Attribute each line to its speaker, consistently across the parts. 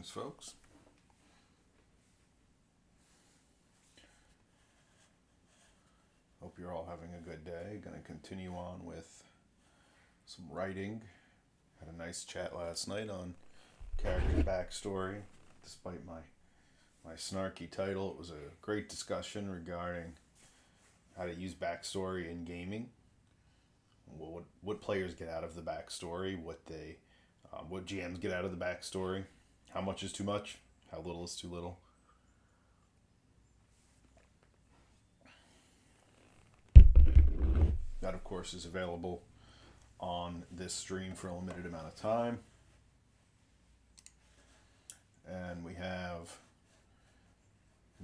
Speaker 1: Greetings, folks. Hope you're all having a good day. Going to continue on with some writing. Had a nice chat last night on character backstory. Despite my snarky title, it was a great discussion regarding how to use backstory in gaming. What players get out of the backstory, what GMs get out of the backstory, how much is too much, how little is too little. That, of course, is available on this stream for a limited amount of time. And we have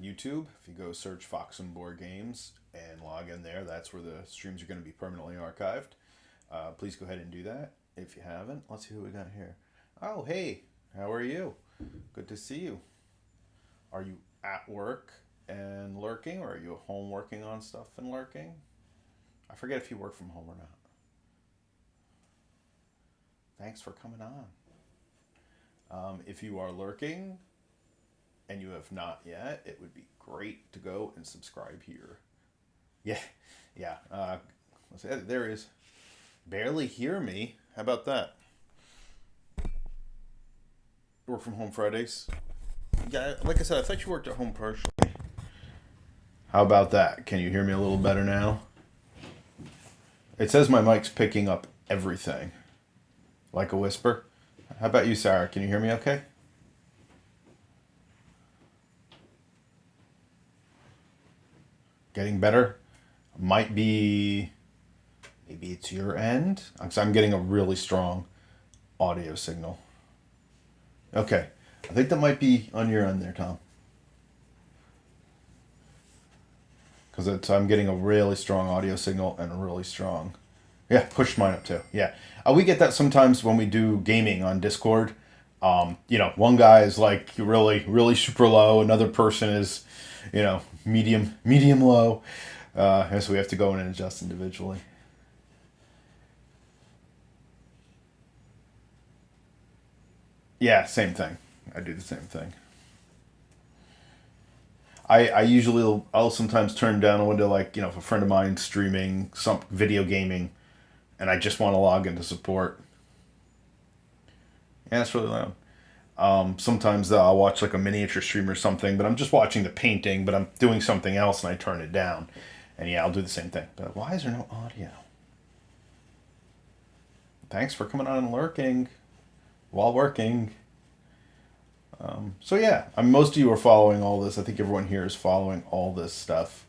Speaker 1: YouTube. If you go search Fox and Board Games and log in there, that's where the streams are going to be permanently archived. Please go ahead and do that if you haven't. Let's see who we got here. Oh, hey, how are you? Good to see you. Are you at work and lurking, or are you at home working on stuff and lurking? I forget if you work from home or not. Thanks for coming on. If you are lurking and you have not yet, it would be great to go and subscribe here. Yeah. There is. Barely hear me. How about that? Work from home Fridays. Yeah, like I said, I thought you worked at home partially. How about that? Can you hear me a little better now? It says my mic's picking up everything. Like a whisper. How about you, Sarah? Can you hear me okay? Getting better? Might be... Maybe it's your end? Because I'm getting a really strong audio signal. Okay. I think that might be on your end there, Tom. Because I'm getting a really strong audio signal and a really strong... Yeah, pushed mine up too. Yeah. We get that sometimes when we do gaming on Discord. One guy is like really, really super low. Another person is, medium low. And so we have to go in and adjust individually. Yeah, same thing. I do the same thing. I'll sometimes turn down a window, like, if a friend of mine's streaming some video gaming and I just want to log into support. Yeah, it's really loud. Sometimes I'll watch like a miniature stream or something, but I'm just watching the painting, but I'm doing something else and I turn it down. And yeah, I'll do the same thing. But why is there no audio? Thanks for coming on and lurking while working. So yeah, most of you are following all this. I think everyone here is following all this stuff.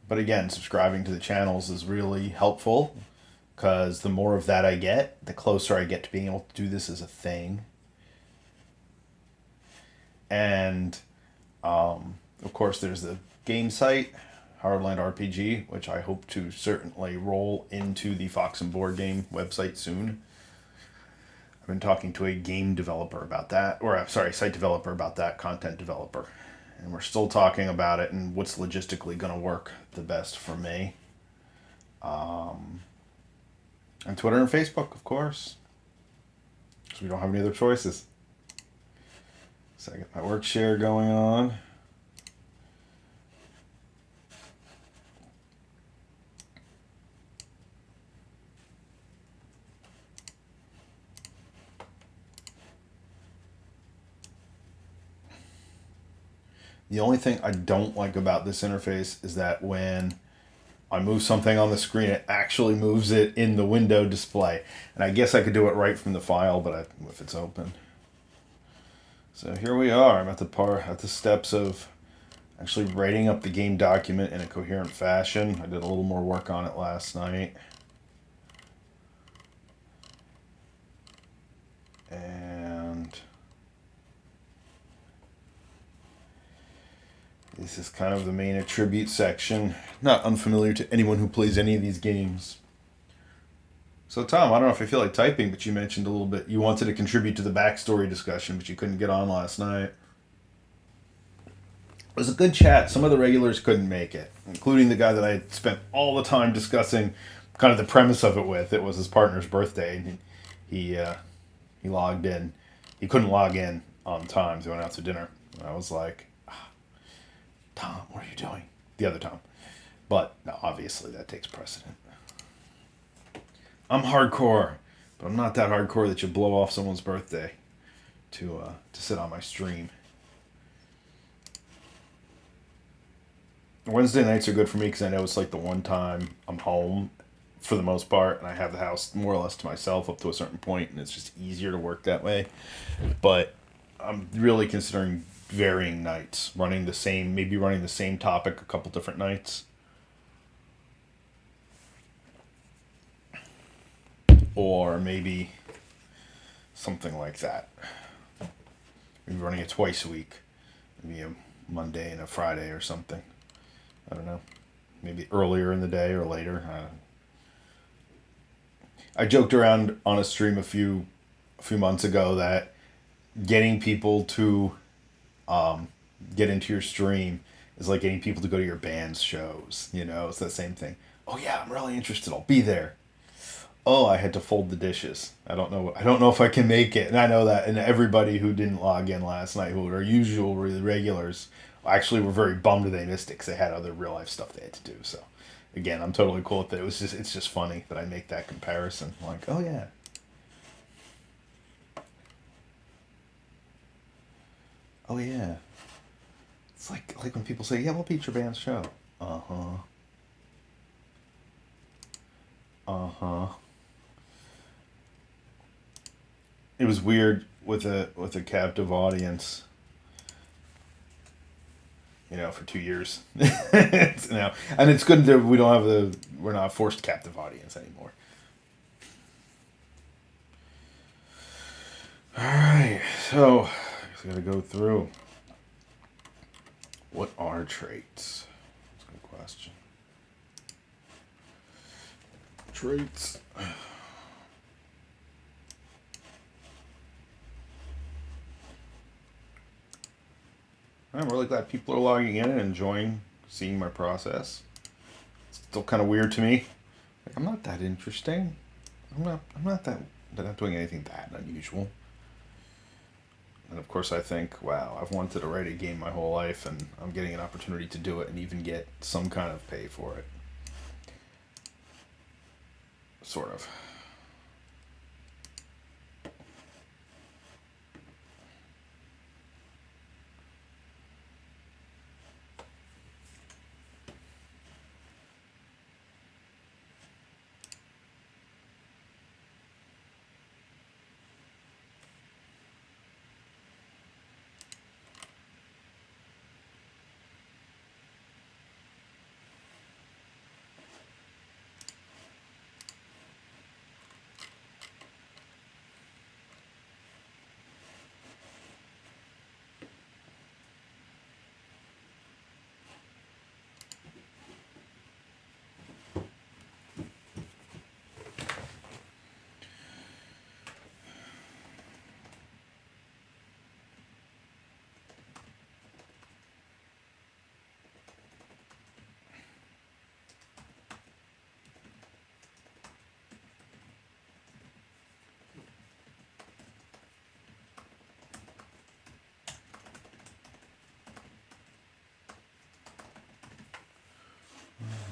Speaker 1: But again, subscribing to the channels is really helpful, because the more of that I get, the closer I get to being able to do this as a thing. And of course, there's the game site, Hardland RPG, which I hope to certainly roll into the Fox and Board Game website soon. I've been talking to a game developer about that, site developer about that, content developer. And we're still talking about it and what's logistically going to work the best for me. And Twitter and Facebook, of course. Because we don't have any other choices. So I got my work share going on. The only thing I don't like about this interface is that when I move something on the screen, it actually moves it in the window display. And I guess I could do it right from the file, but if it's open. So here we are. I'm at the steps of actually writing up the game document in a coherent fashion. I did a little more work on it last night. And this is kind of the main attribute section. Not unfamiliar to anyone who plays any of these games. So Tom, I don't know if I feel like typing, but you mentioned a little bit. You wanted to contribute to the backstory discussion, but you couldn't get on last night. It was a good chat. Some of the regulars couldn't make it, including the guy that I spent all the time discussing kind of the premise of it with. It was his partner's birthday, and he logged in. he couldn't log in on time. So we went out to dinner. And I was like, Tom, what are you doing? The other Tom. But no, obviously that takes precedent. I'm hardcore, but I'm not that hardcore that you blow off someone's birthday to sit on my stream. Wednesday nights are good for me because I know it's like the one time I'm home for the most part, and I have the house more or less to myself up to a certain point, and it's just easier to work that way. But I'm really considering varying nights, maybe running the same topic a couple different nights, or maybe something like that. Maybe running it twice a week, maybe a Monday and a Friday or something. I don't know. Maybe earlier in the day or later. I joked around on a stream a few months ago that getting people to get into your stream is like getting people to go to your band's shows. You know, it's that same thing. Oh yeah, I'm really interested. I'll be there. Oh, I had to fold the dishes. I don't know. I don't know if I can make it. And I know that. And everybody who didn't log in last night, who are usual regulars, actually were very bummed they missed it because they had other real life stuff they had to do. So, again, I'm totally cool with it. It's just funny that I make that comparison. Like, oh yeah, oh yeah. It's like when people say, yeah, we'll beat your band's show. Uh huh. Uh huh. It was weird with a captive audience, for 2 years. And it's good that we're not a forced captive audience anymore. All right, so I just gotta go through. What are traits? That's a good question. Traits. I'm really glad people are logging in and enjoying seeing my process. It's still kind of weird to me. Like, I'm not that interesting. I'm not doing anything that unusual. And of course I think, wow, I've wanted to write a game my whole life and I'm getting an opportunity to do it and even get some kind of pay for it. Sort of.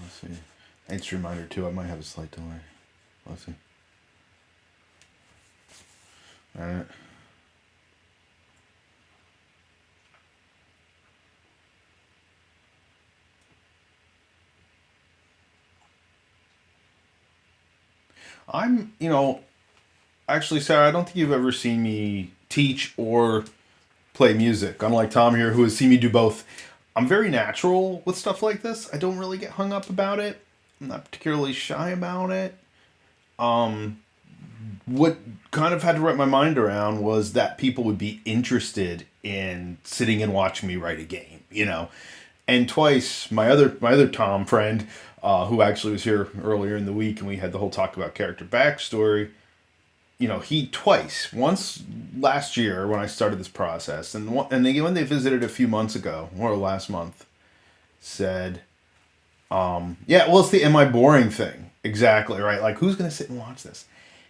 Speaker 1: Let's see. It's a reminder too. I might have a slight delay. Let's see. All right. Actually, Sarah, I don't think you've ever seen me teach or play music. Unlike Tom here, who has seen me do both. I'm very natural with stuff like this. I don't really get hung up about it. I'm not particularly shy about it. What kind of had to wrap my mind around was that people would be interested in sitting and watching me write a game. And twice, my other Tom friend, who actually was here earlier in the week, and we had the whole talk about character backstory. He twice, once last year when I started this process, when they visited a few months ago, or last month, said, yeah, well, it's the am I boring thing. Exactly, right? Like, who's going to sit and watch this?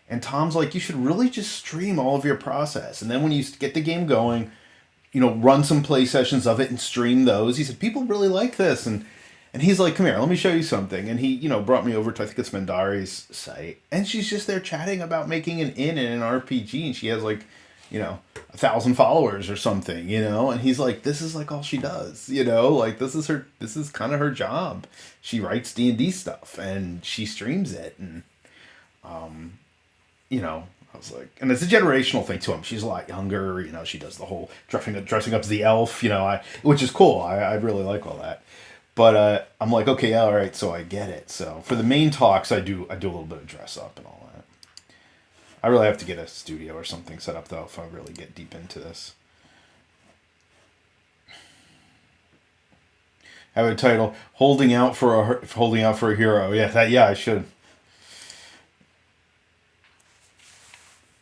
Speaker 1: And Tom's like, you should really just stream all of your process. And then when you get the game going, run some play sessions of it and stream those. He said, people really like this. And he's like, come here, let me show you something. And he, brought me over to, I think it's Mandari's site. And she's just there chatting about making an inn in an RPG. And she has like, 1,000 followers or something, And he's like, this is like all she does, Like this is kind of her job. She writes D&D stuff and she streams it. And, I was like, and it's a generational thing to him. She's a lot younger, she does the whole dressing up as the elf, which is cool. I really like all that. But I'm like, okay, yeah, all right, so I get it. So for the main talks, I do a little bit of dress up and all that. I really have to get a studio or something set up though if I really get deep into this. Have a title: holding out for a hero. Yeah, I should.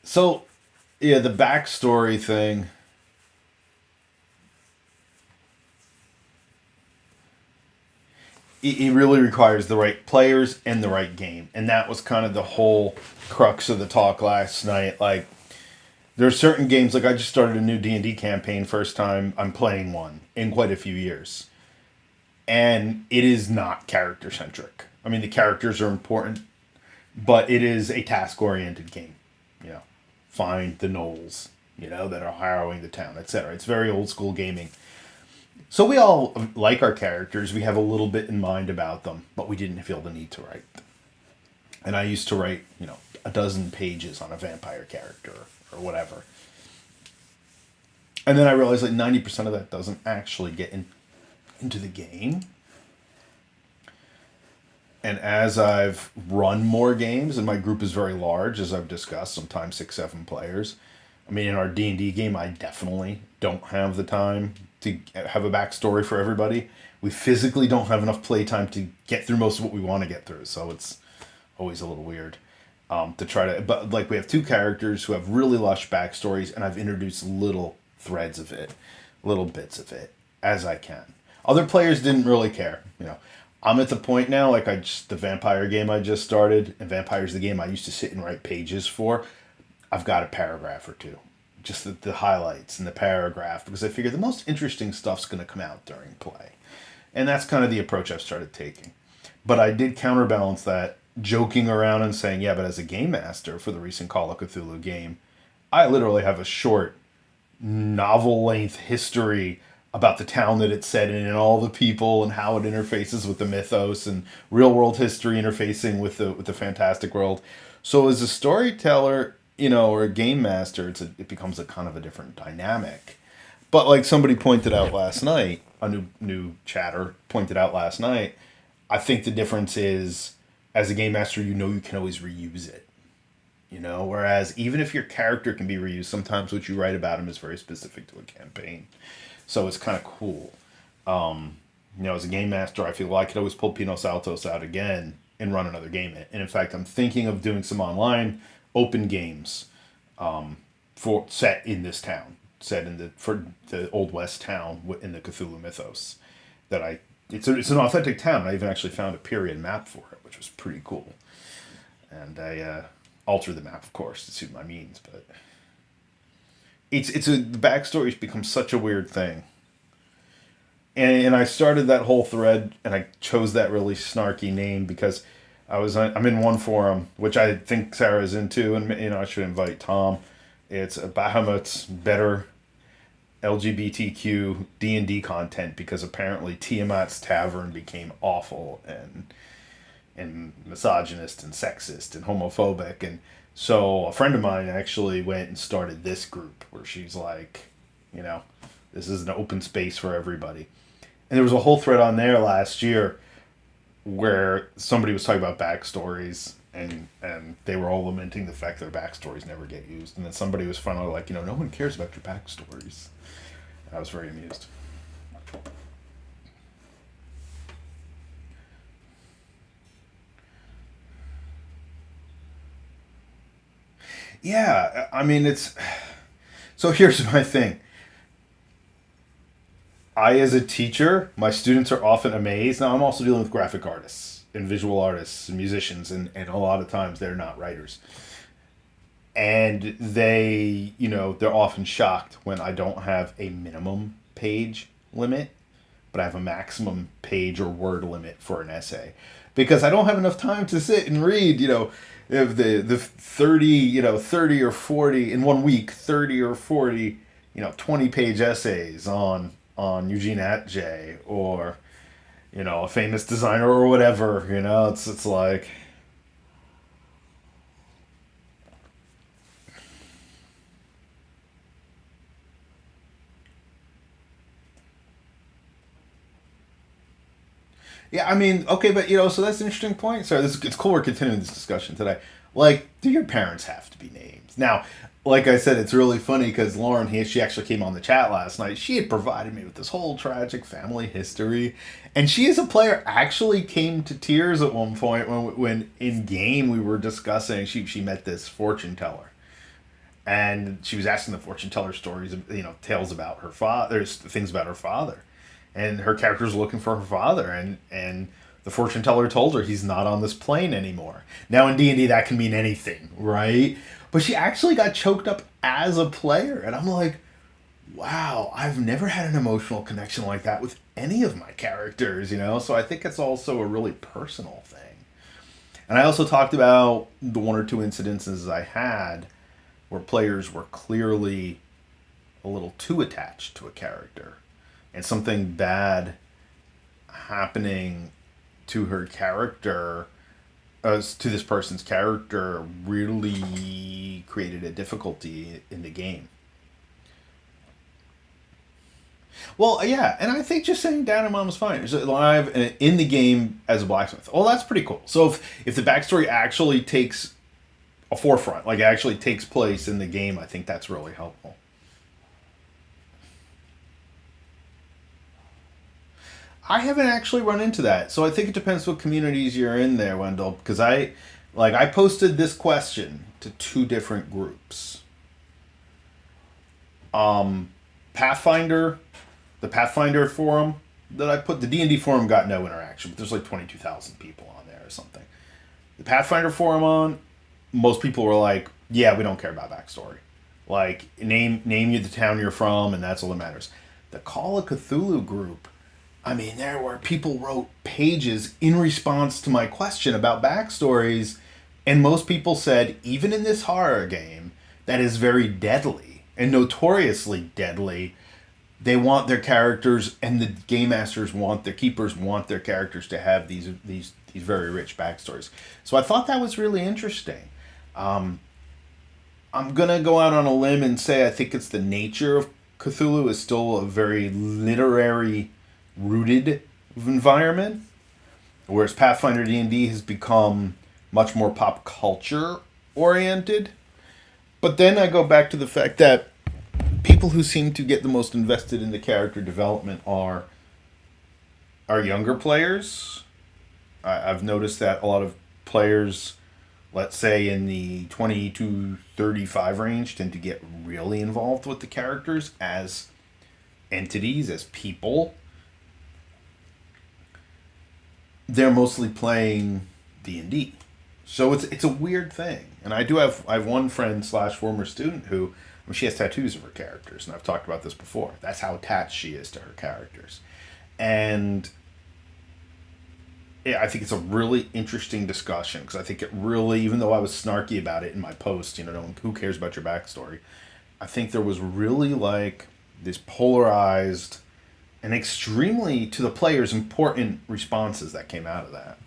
Speaker 1: So, yeah, the backstory thing. It really requires the right players and the right game. And that was kind of the whole crux of the talk last night. Like, there are certain games, like I just started a new D&D campaign, first time I'm playing one in quite a few years. And it is not character-centric. I mean, the characters are important, but it is a task-oriented game. You know, find the gnolls, that are harrowing the town, etc. It's very old-school gaming. So we all like our characters. We have a little bit in mind about them, but we didn't feel the need to write them. And I used to write, a dozen pages on a vampire character or whatever. And then I realized like 90% of that doesn't actually get into the game. And as I've run more games, and my group is very large, as I've discussed, sometimes 6, 7 players. I mean, in our D&D game, I definitely don't have the time to have a backstory for everybody. We physically don't have enough playtime to get through most of what we want to get through, so it's always a little weird to try to... But, like, we have 2 characters who have really lush backstories, and I've introduced little threads of it, little bits of it, as I can. Other players didn't really care, I'm at the point now, like the vampire game I just started, and Vampire's the game I used to sit and write pages for. I've got a paragraph or two. Just the highlights and the paragraph, because I figure the most interesting stuff's going to come out during play. And that's kind of the approach I've started taking. But I did counterbalance that, joking around and saying, yeah, but as a game master for the recent Call of Cthulhu game, I literally have a short novel-length history about the town that it's set in and all the people and how it interfaces with the mythos and real-world history interfacing with the fantastic world. So as a storyteller, or a game master, it becomes a kind of a different dynamic. But like somebody pointed out last night, a new chatter pointed out last night, I think the difference is, as a game master, you can always reuse it. Whereas even if your character can be reused, sometimes what you write about him is very specific to a campaign. So it's kind of cool. As a game master, I feel like I could always pull yog-sothoth out again and run another game. And in fact, I'm thinking of doing some online open games for set in this town, for the Old West town in the Cthulhu mythos. It's an authentic town. I even actually found a period map for it, which was pretty cool. And I altered the map, of course, to suit my means, but the backstory's become such a weird thing. And I started that whole thread, and I chose that really snarky name because I'm in one forum, which I think Sarah's into, and I should invite Tom. It's Bahamut's better LGBTQ D&D content, because apparently Tiamat's Tavern became awful and misogynist and sexist and homophobic. And so a friend of mine actually went and started this group where she's like, this is an open space for everybody. And there was a whole thread on there last year where somebody was talking about backstories, and they were all lamenting the fact that their backstories never get used. And then somebody was finally like, no one cares about your backstories. And I was very amused. Yeah, I mean, so here's my thing. As a teacher, my students are often amazed. Now, I'm also dealing with graphic artists and visual artists and musicians, and a lot of times they're not writers. And they, they're often shocked when I don't have a minimum page limit, but I have a maximum page or word limit for an essay, because I don't have enough time to sit and read, if the 30, 30 or 40 in one week, 30 or 40, 20-page essays on Eugene Atget, or a famous designer or whatever. It's like, yeah, I mean, okay, but so that's an interesting point. So it's cool we're continuing this discussion today. Like, do your parents have to be named? Now, like I said, it's really funny because Lauren, she actually came on the chat last night. She had provided me with this whole tragic family history, and she, as a player, actually came to tears at one point when in game we were discussing. She met this fortune teller, and she was asking the fortune teller stories, tales about her father, things about her father, and her character's looking for her father, and the fortune teller told her he's not on this plane anymore. Now in D&D that can mean anything, right? But she actually got choked up as a player, and I'm like, wow, I've never had an emotional connection like that with any of my characters. So I think it's also a really personal thing. And I also talked about the one or two incidences I had where players were clearly a little too attached to a character, and something bad happening to her character, to this person's character, really created a difficulty in the game. Well, yeah, and I think just saying Dad and Mom is fine. It's live in the game as a blacksmith. Oh, that's pretty cool. So if the backstory actually takes a forefront, like it actually takes place in the game, I think that's really helpful. I haven't actually run into that, so I think it depends what communities you're in there, Wendell. Because I posted this question to two different groups. Pathfinder, the Pathfinder forum that I put, the D&D forum got no interaction, but there's like 22,000 people on there or something. The Pathfinder forum most people were like, "Yeah, we don't care about backstory. Like, name you the town you're from, and that's all that matters." The Call of Cthulhu group, I mean, there were people wrote pages in response to my question about backstories, and most people said, even in this horror game that is very deadly and notoriously deadly, they want their characters, and the game masters want their keepers want their characters to have these very rich backstories. So I thought that was really interesting. Um, I'm gonna go out on a limb and say I think it's the nature of Cthulhu is still a very literary rooted environment, whereas Pathfinder D&D has become much more pop culture oriented. But then I go back to the fact that people who seem to get the most invested in the character development are younger players. I've noticed that a lot of players, let's say in the 20 to 35 range, tend to get really involved with the characters as entities, as people. They're mostly playing D&D. So it's a weird thing. And I have one friend slash former student who, she has tattoos of her characters, and I've talked about this before. That's how attached she is to her characters. And yeah, I think it's a really interesting discussion, because I think it really, even though I was snarky about it in my post, who cares about your backstory? I think there was really like this polarized and extremely, to the players, important responses that came out of that.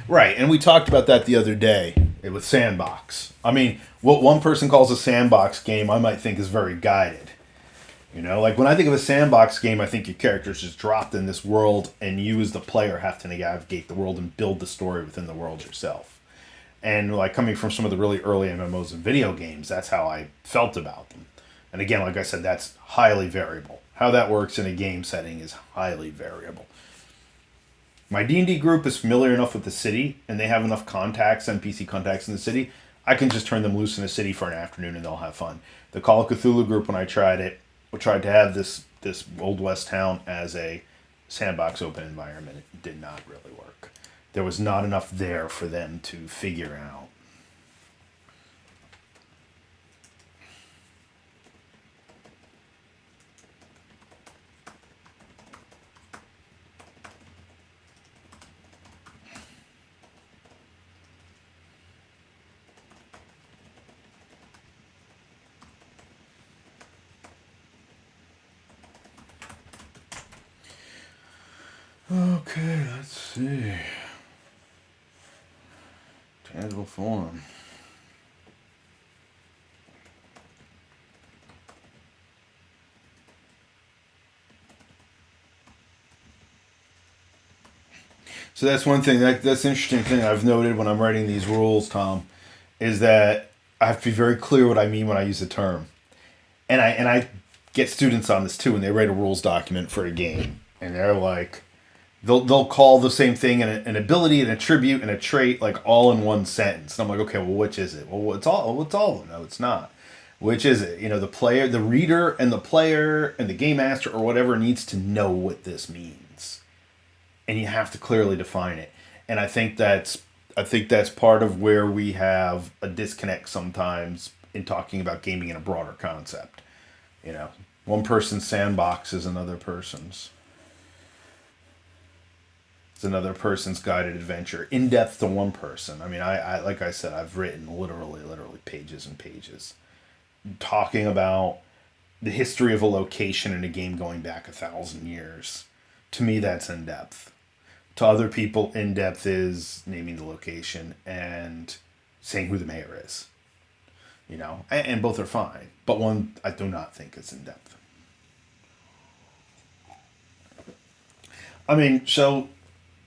Speaker 1: Right, and we talked about that the other day with Sandbox. I mean, what one person calls a sandbox game, I might think is very guided. Like when I think of a sandbox game, I think your character's just dropped in this world, and you as the player have to navigate the world and build the story within the world yourself. And like coming from some of the really early MMOs and video games, that's how I felt about them. And again, like I said, that's highly variable. How that works in a game setting is highly variable. My D&D group is familiar enough with the city, and they have enough contacts, NPC contacts in the city. I can just turn them loose in the city for an afternoon, and they'll have fun. The Call of Cthulhu group, when I tried it, we tried to have this Old West town as a sandbox open environment. It did not really work. there was not enough there for them to figure out. Okay, let's see. Tangible form. So that's one thing. That's an interesting thing I've noted when I'm writing these rules, Tom, is that I have to be very clear what I mean when I use a term. And I get students on this too when they write a rules document for a game, and they're like, they'll call the same thing an ability, an attribute, and a trait like all in one sentence. And I'm like, okay, well, which is it? Well, it's all. It's all of them. No, it's not. Which is it? The player, the reader, and the player, and the game master, or whatever needs to know what this means, and you have to clearly define it. And I think that's part of where we have a disconnect sometimes in talking about gaming in a broader concept. You know, one person's sandbox is another person's. It's another person's guided adventure, in depth to one person. I mean, I like I said, I've written literally pages and pages talking about the history of a location in a game going back 1,000 years. To me, that's in depth. To other people, in depth is naming the location and saying who the mayor is. And both are fine, but one I do not think is in depth. I mean, so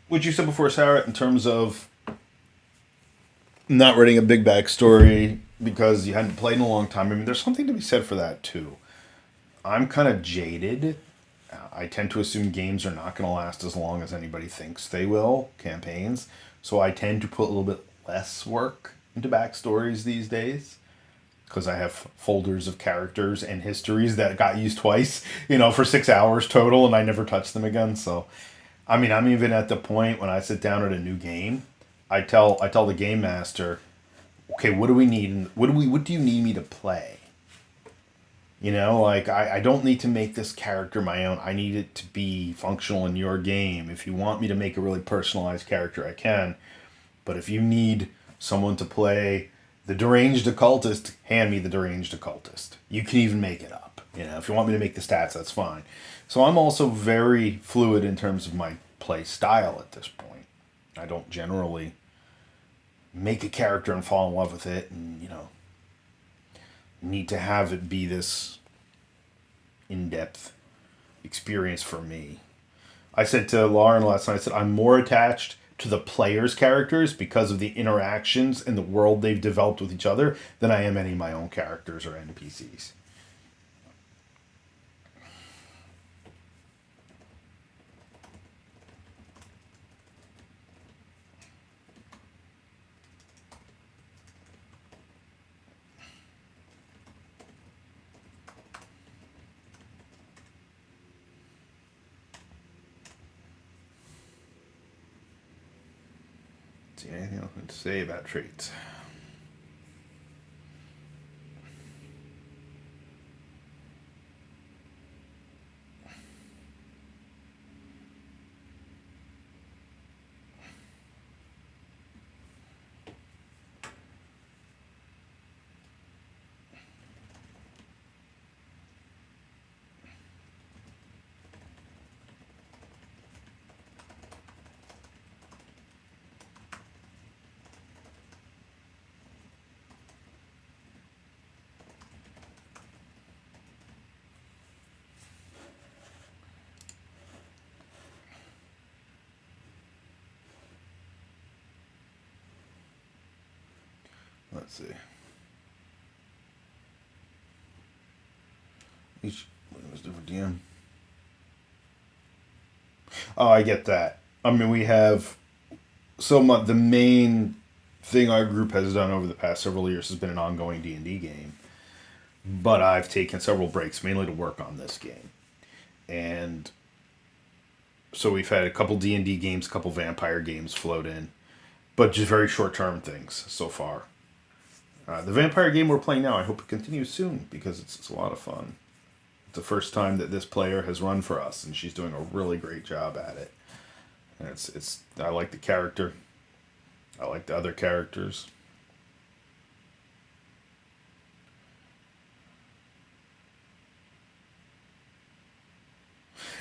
Speaker 1: what you said before, Sarah, in terms of not writing a big backstory because you hadn't played in a long time. I mean, there's something to be said for that too. I'm kind of jaded. I tend to assume games are not going to last as long as anybody thinks they will, campaigns. So I tend to put a little bit less work into backstories these days because I have folders of characters and histories that got used twice, for 6 hours total, and I never touched them again. So, I mean, I'm even at the point when I sit down at a new game, I tell the game master, okay, what do we need? And what do you need me to play? Like I don't need to make this character my own. I need it to be functional in your game. If you want me to make a really personalized character, I can. But if you need someone to play the deranged occultist, hand me the deranged occultist. You can even make it up. If you want me to make the stats, that's fine. So I'm also very fluid in terms of my play style at this point. I don't generally make a character and fall in love with it and, need to have it be this in-depth experience for me. I said to Lauren last night, I said, I'm more attached to the players' characters because of the interactions and the world they've developed with each other than I am any of my own characters or NPCs. See anything else to say about traits? Let's see. Each was different DM. Oh, I get that. I mean, we have so much. The main thing our group has done over the past several years has been an ongoing D&D game. But I've taken several breaks, mainly to work on this game. And So we've had a couple D&D games, a couple vampire games float in, but just very short-term things so far. The vampire game we're playing now, I hope it continues soon because it's a lot of fun. It's the first time that this player has run for us, and she's doing a really great job at it. And it's I like the character. I like the other characters.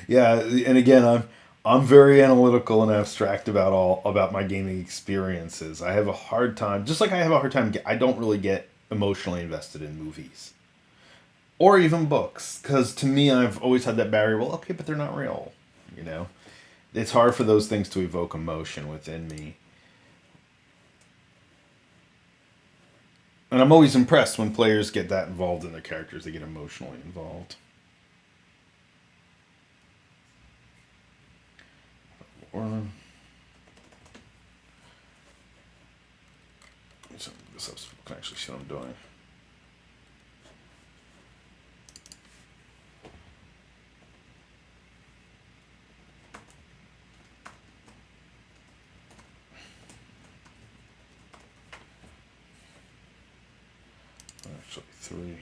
Speaker 1: Yeah, and again, I'm very analytical and abstract about my gaming experiences. I have a hard time, just like I have a hard time. I don't really get emotionally invested in movies or even books because to me, I've always had that barrier. Well, okay, but they're not real. You know, it's hard for those things to evoke emotion within me. And I'm always impressed when players get that involved in their characters. They get emotionally involved. Or so people can actually see what I'm doing. Actually, three.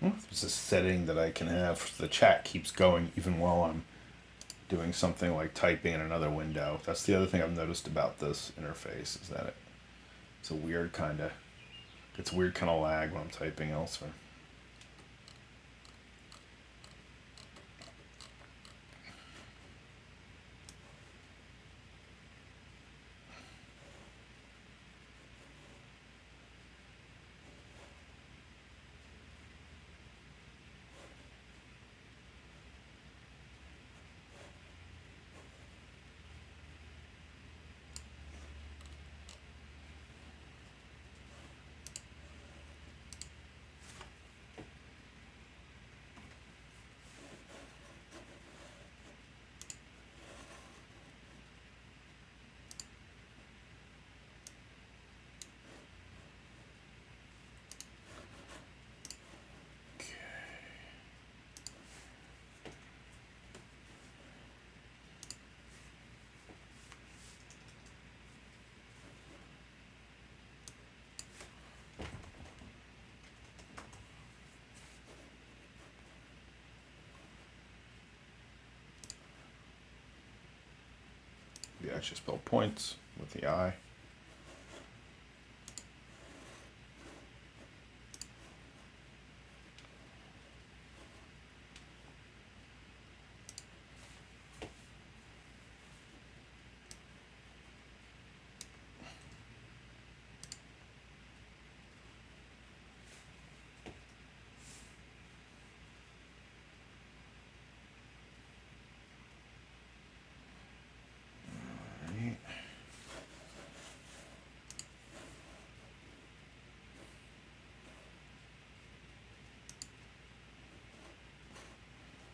Speaker 1: Oh. There's a setting that I can have. So the chat keeps going even while I'm doing something like typing in another window. That's the other thing I've noticed about this interface is that it's a weird kind of lag when I'm typing elsewhere. Yeah, I should spell points with the I. Right.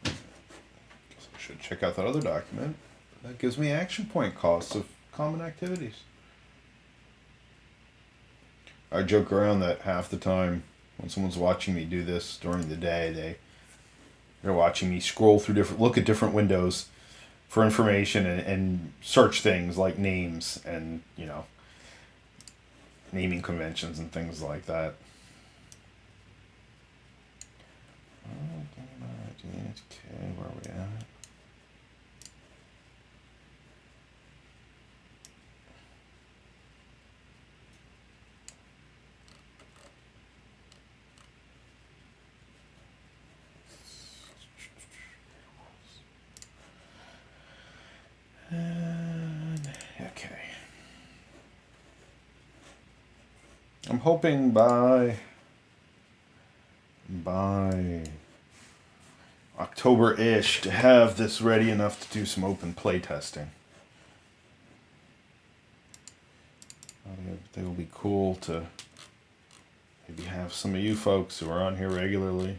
Speaker 1: Guess I should check out that other document. That gives me action point costs of common activities. I joke around that half the time when someone's watching me do this during the day, they're watching me scroll through look at different windows for information and search things like names and naming conventions and things like that. Okay, where are we at? Okay. I'm hoping by October-ish to have this ready enough to do some open play testing. I think it'll be cool to maybe have some of you folks who are on here regularly.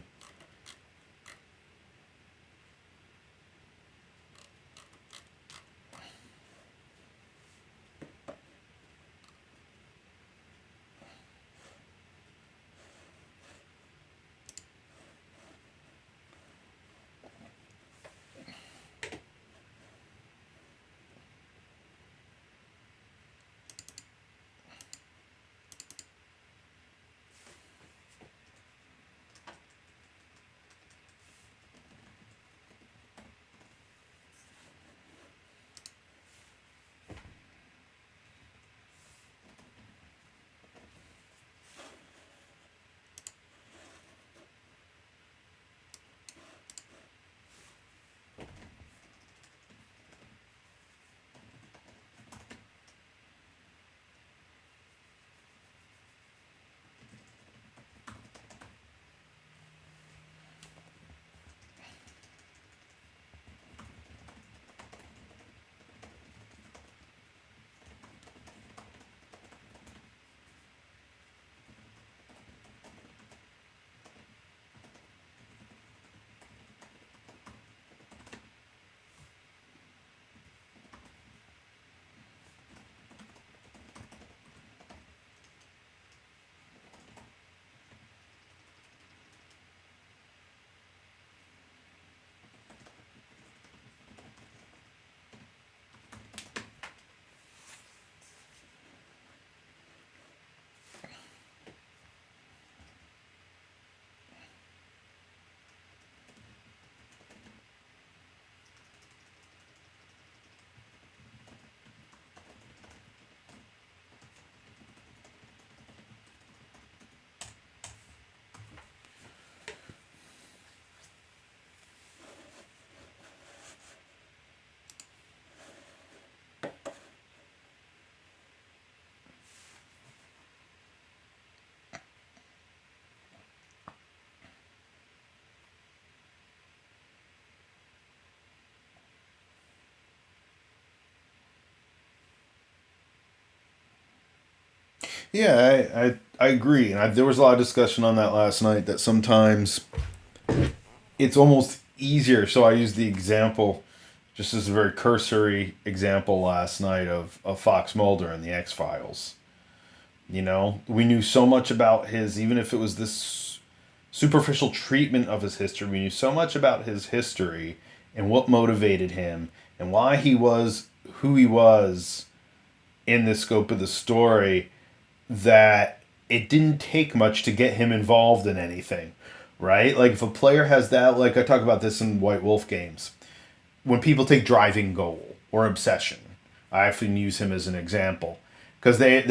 Speaker 1: Yeah, I agree. And there was a lot of discussion on that last night that sometimes it's almost easier. So I used the example, just as a very cursory example last night of Fox Mulder and the X Files. You know, we knew so much about his, even if it was this superficial treatment of his history, we knew so much about his history and what motivated him and why he was who he was in the scope of the story that it didn't take much to get him involved in anything, right? Like if a player has that, like I talk about this in White Wolf games, when people take driving goal or obsession, I often use him as an example because they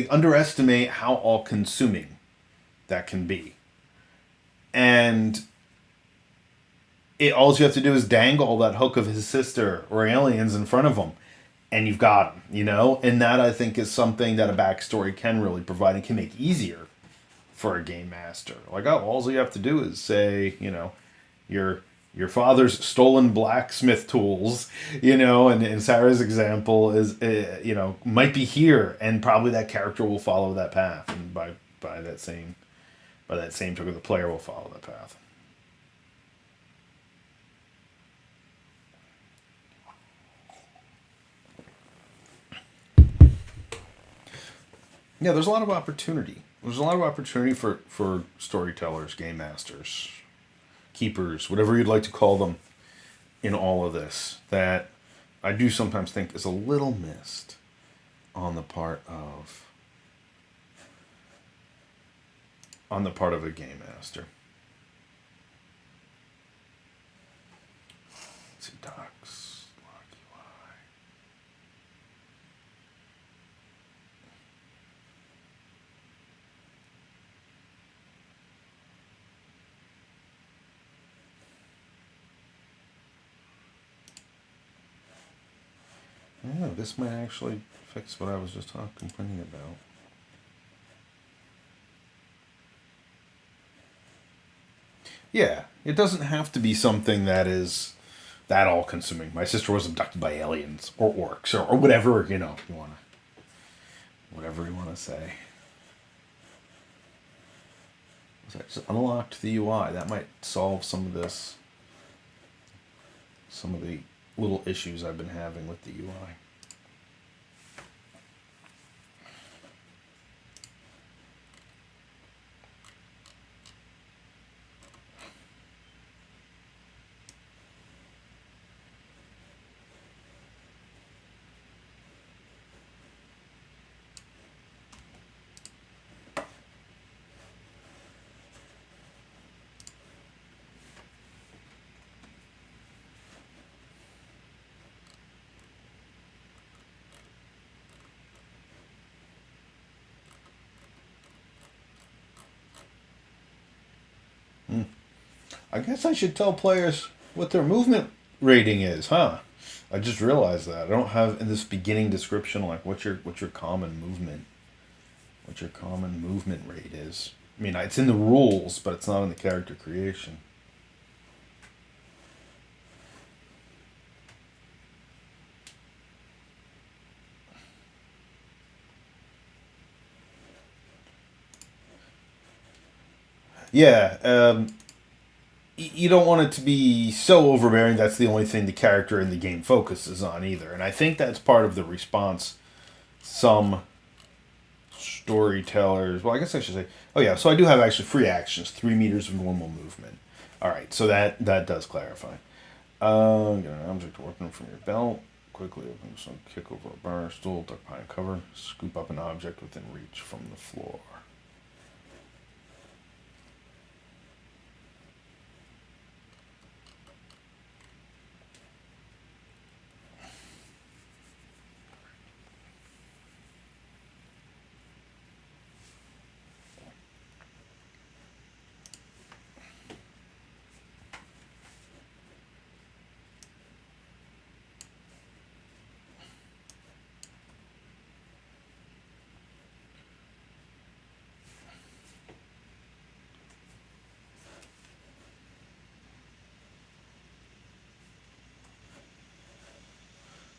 Speaker 1: underestimate how all consuming that can be, and it all you have to do is dangle that hook of his sister or aliens in front of him and you've got him, you know? And that I think is something that a backstory can really provide and can make easier for a game master. Like, oh, all you have to do is say, you know, your father's stolen blacksmith tools, you know, and in Sarah's example is, you know, might be here, and probably that character will follow that path, and by that same token, the player will follow that path. Yeah, there's a lot of opportunity. There's a lot of opportunity for storytellers, game masters, keepers, whatever you'd like to call them, in all of this that I do sometimes think is a little missed on the part of a game master. Let's see, docs, lock UI. Yeah, this might actually fix what I was just complaining about. Yeah, it doesn't have to be something that is that all-consuming. My sister was abducted by aliens or orcs or whatever whatever you wanna say. So I just unlocked the UI. That might solve some of this, some of the little issues I've been having with the UI. I guess I should tell players what their movement rating is, huh? I just realized that I don't have in this beginning description like what's your common movement, what your common movement rate is. I mean, it's in the rules, but it's not in the character creation. Yeah, you don't want it to be so overbearing. That's the only thing the character in the game focuses on either, and I think that's part of the response. Some storytellers. Well, I guess I should say. Oh yeah, so I do have actually free actions, 3 meters of normal movement. All right, so that does clarify. Get an object working from your belt. Quickly open some kick over a bar stool, duck behind cover, scoop up an object within reach from the floor.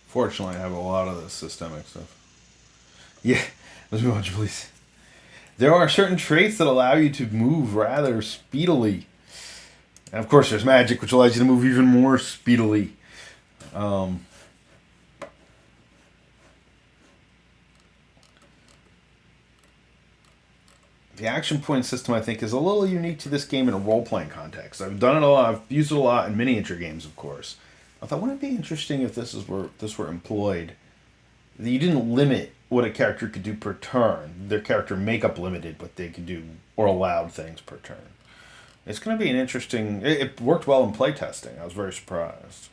Speaker 1: Fortunately, I have a lot of the systemic stuff. Yeah, let's move on, please. There are certain traits that allow you to move rather speedily. And of course, there's magic, which allows you to move even more speedily. Um, the action point system, I think, is a little unique to this game in a role playing context. I've done it a lot. I've used it a lot in miniature games, of course. I thought, wouldn't it be interesting if this were employed? You didn't limit what a character could do per turn. Their character makeup limited what they could do or allowed things per turn. It's going to be an interesting. It worked well in playtesting. I was very surprised.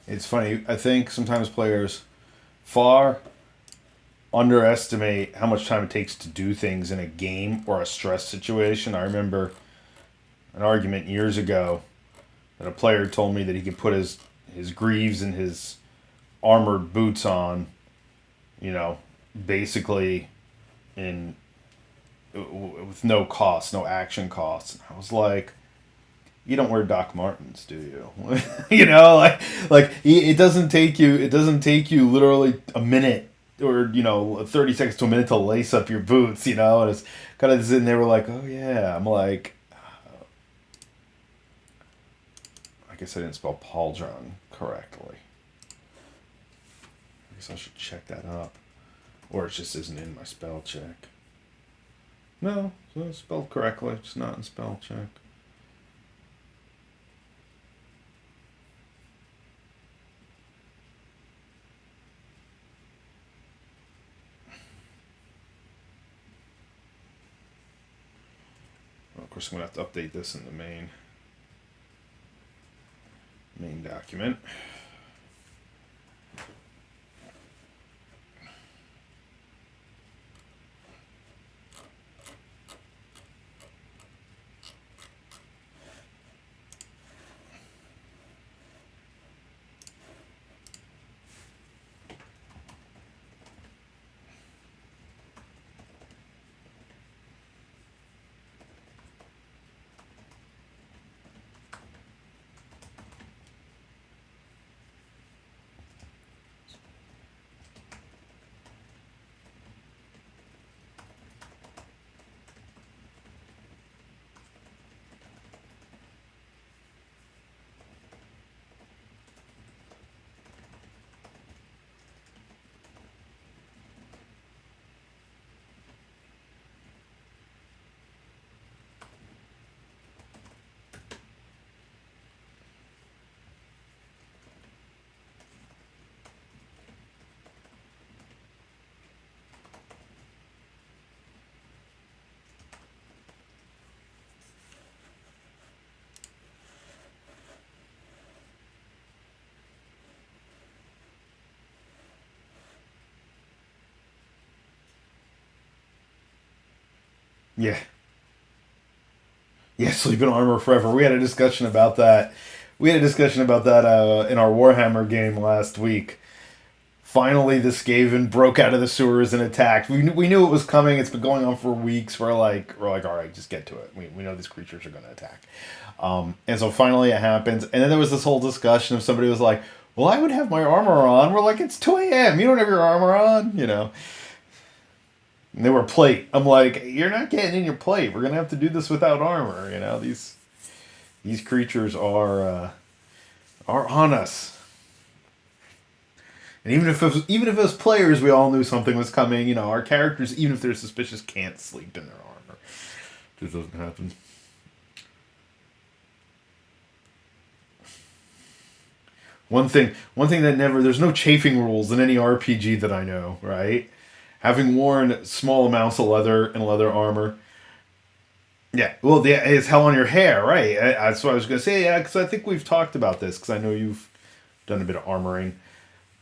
Speaker 1: It's funny. I think sometimes players far underestimate how much time it takes to do things in a game or a stress situation. I remember an argument years ago that a player told me that he could put his greaves and his armored boots on, you know, basically in with no cost, no action costs. And I was like, you don't wear Doc Martens, do you? You know, like it doesn't take you literally a minute or 30 seconds to a minute to lace up your boots. You know, and it's kind of and they were like, oh yeah. I'm like, I guess I didn't spell pauldron correctly. I guess I should check that up, or it just isn't in my spell check. No, so it's spelled correctly. It's not in spell check. course, I'm going to have to update this in the main document. Yeah. Yeah, sleeping armor forever. We had a discussion about that. We had a discussion about that in our Warhammer game last week. Finally, this Skaven broke out of the sewers and attacked. We knew it was coming. It's been going on for weeks. We're like, all right, just get to it. We know these creatures are going to attack. And so finally it happens. And then there was this whole discussion of somebody was like, well, I would have my armor on. We're like, it's 2 a.m. You don't have your armor on, you know. And they were plate. I'm like, you're not getting in your plate. We're gonna have to do this without armor. You know, these creatures are on us. And even if as players we all knew something was coming, you know, our characters, even if they're suspicious, can't sleep in their armor. Just doesn't happen. One thing that never there's no chafing rules in any RPG that I know, right? Having worn small amounts of leather and leather armor. Yeah, well, yeah, it's hell on your hair, right? That's what I was gonna say. Yeah, because I think we've talked about this. Because I know you've done a bit of armoring,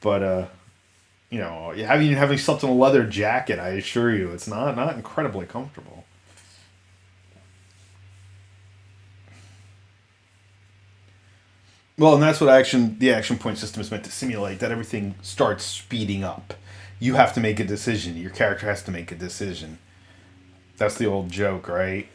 Speaker 1: but you know, having slept in a leather jacket, I assure you, it's not incredibly comfortable. Well, and that's what the action point system is meant to simulate. That everything starts speeding up. You have to make a decision. Your character has to make a decision. That's the old joke, right?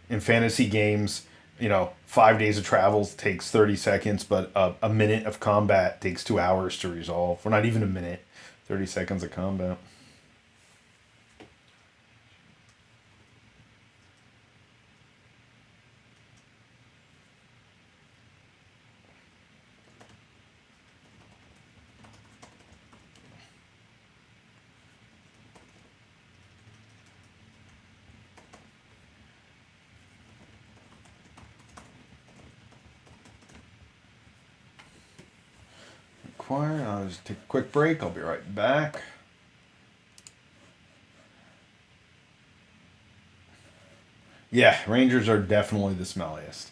Speaker 1: In fantasy games, you know, 5 days of travel takes 30 seconds, but a minute of combat takes 2 hours to resolve. Or not even a minute, 30 seconds of combat. Quiet. I'll just take a quick break. I'll be right back. Yeah, Rangers are definitely the smelliest.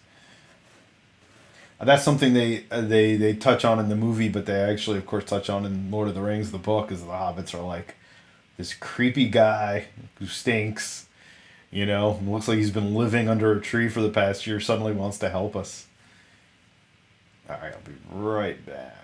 Speaker 1: That's something they touch on in the movie, but they actually, of course, touch on in Lord of the Rings, the book, is the hobbits are like this creepy guy who stinks. You know, looks like he's been living under a tree for the past year. Suddenly wants to help us. All right, I'll be right back.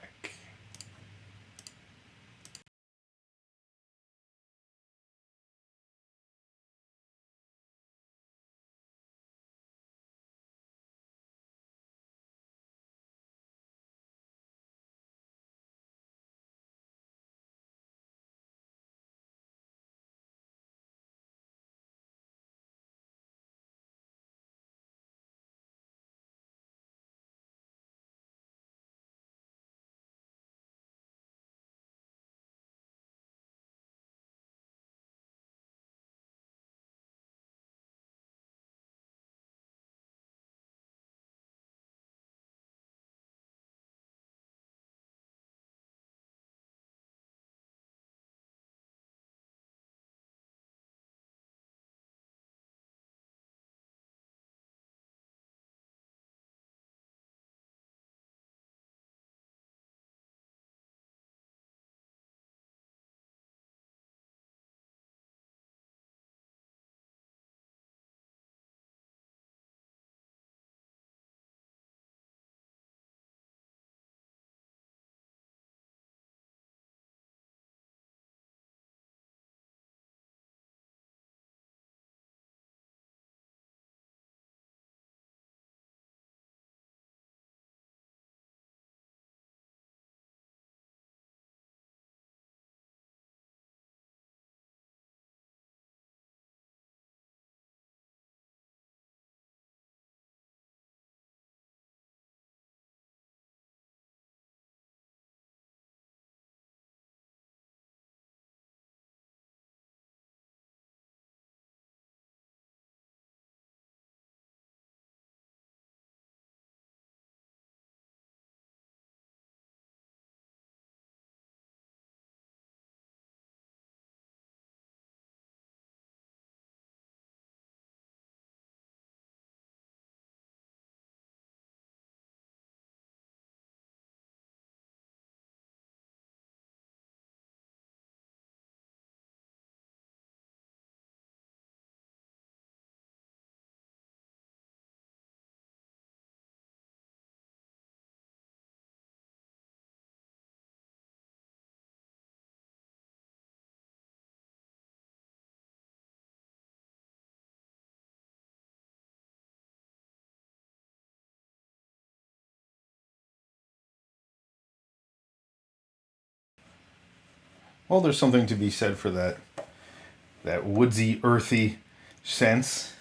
Speaker 1: Well, there's something to be said for that woodsy, earthy sense.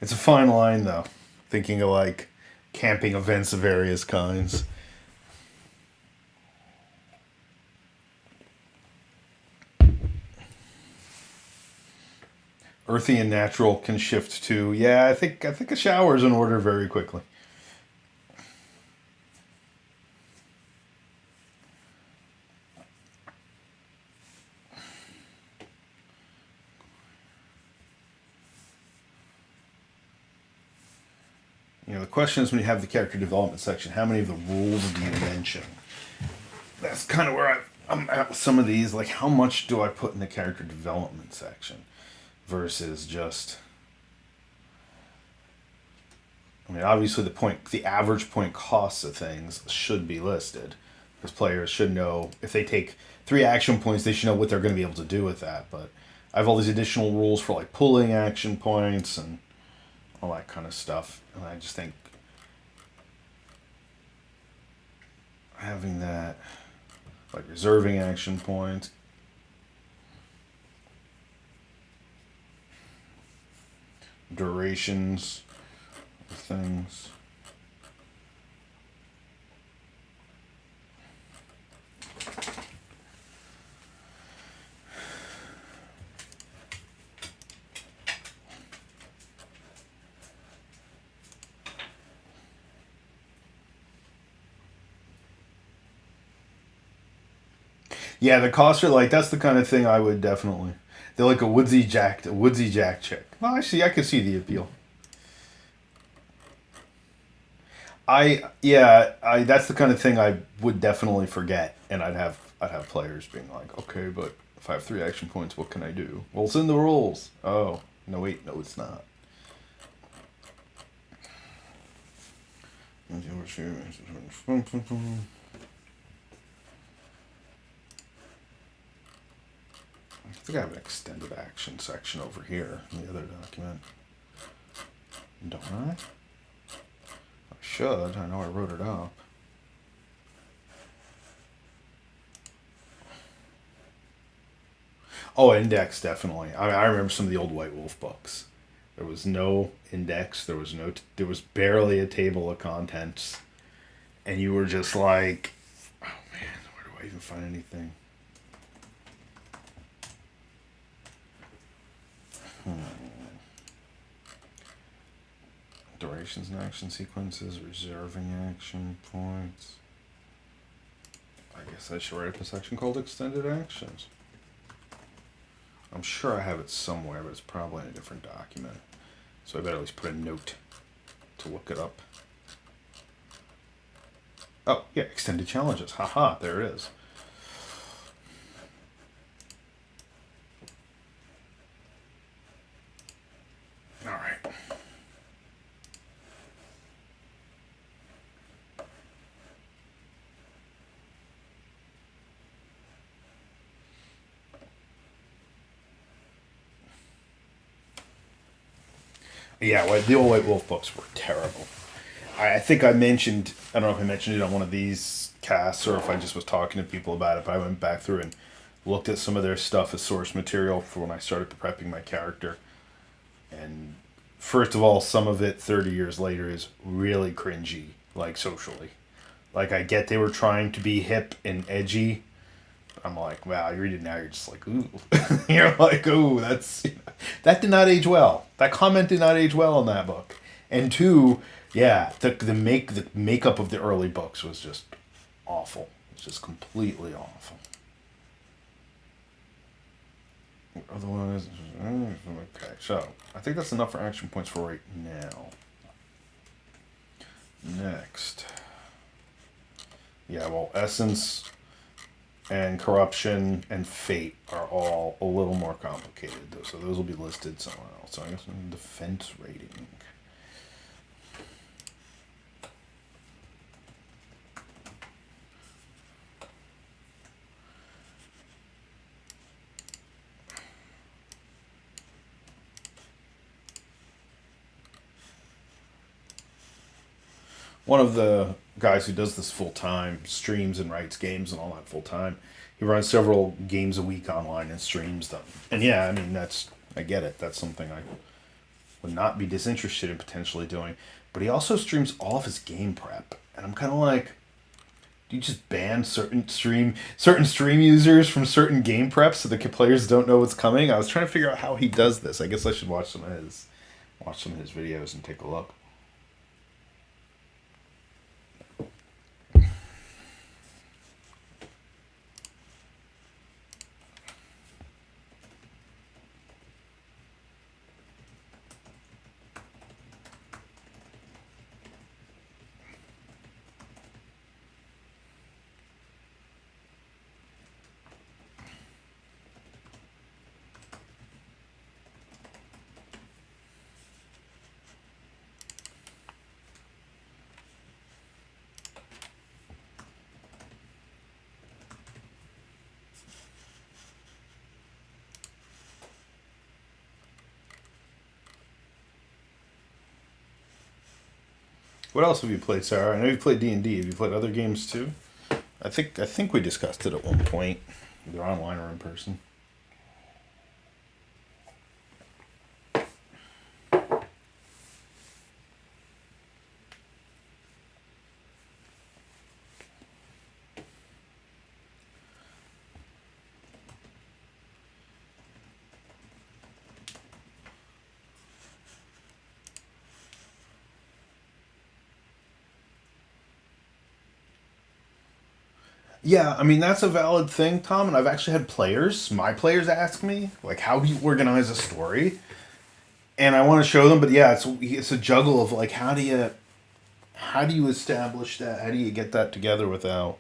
Speaker 1: It's a fine line, though. Thinking of like camping events of various kinds. Earthy and natural can shift to, yeah, I think a shower is in order very quickly. The question is when you have the character development section, how many of the rules do you mention? That's kind of where I'm at with some of these. Like, how much do I put in the character development section versus just. I mean, obviously, the average point costs of things should be listed because players should know if they take 3 action points, they should know what they're going to be able to do with that. But I have all these additional rules for like pulling action points and all that kind of stuff, and I just think having that, like reserving action points, durations of things. Yeah, the costs are like that's the kind of thing I would definitely. They're like a woodsy jack chick. Well, actually, I could see the appeal. I that's the kind of thing I would definitely forget, and I'd have players being like, okay, but if I have 3 action points, what can I do? Well, it's in the rules. Oh no, wait, no, it's not. I think I have an extended action section over here in the other document. Don't I? I should. I know I wrote it up. Oh, index definitely. I remember some of the old White Wolf books. There was no index. There was barely a table of contents, and you were just like, oh man, where do I even find anything? Durations and action sequences, reserving action points. I guess I should write up a section called extended actions. I'm sure I have it somewhere, but it's probably in a different document. So I better at least put a note to look it up. Oh, yeah, extended challenges. Haha, there it is. All right. Yeah, well, the old White Wolf books were terrible. I think I mentioned, I don't know if I mentioned it on one of these casts or if I just was talking to people about it, but I went back through and looked at some of their stuff as source material for when I started prepping my character. And first of all, some of it 30 years later is really cringy, like socially. Like, I get they were trying to be hip and edgy. I'm like, wow, you read it now, you're just like, ooh. You're like, ooh, that did not age well. That comment did not age well in that book. And 2, yeah, the makeup of the early books was just awful. It's just completely awful. Otherwise, okay. So I think that's enough for action points for right now. Next, yeah, well, essence and corruption and fate are all a little more complicated, though. So those will be listed somewhere else. So I guess defense rating. One of the guys who does this full time, streams and writes games and all that full time. He runs several games a week online and streams them. And yeah, I mean I get it. That's something I would not be disinterested in potentially doing. But he also streams all of his game prep, and I'm kind of like, do you just ban certain stream users from certain game preps so the players don't know what's coming? I was trying to figure out how he does this. I guess I should watch some of his videos and take a look. What else have you played, Sarah? I know you played D&D. Have you played other games too? I think we discussed it at one point, either online or in person. Yeah, I mean that's a valid thing, Tom. And I've actually had my players, ask me like, "How do you organize a story?" And I want to show them, but yeah, it's a juggle of like, how do you establish that? How do you get that together without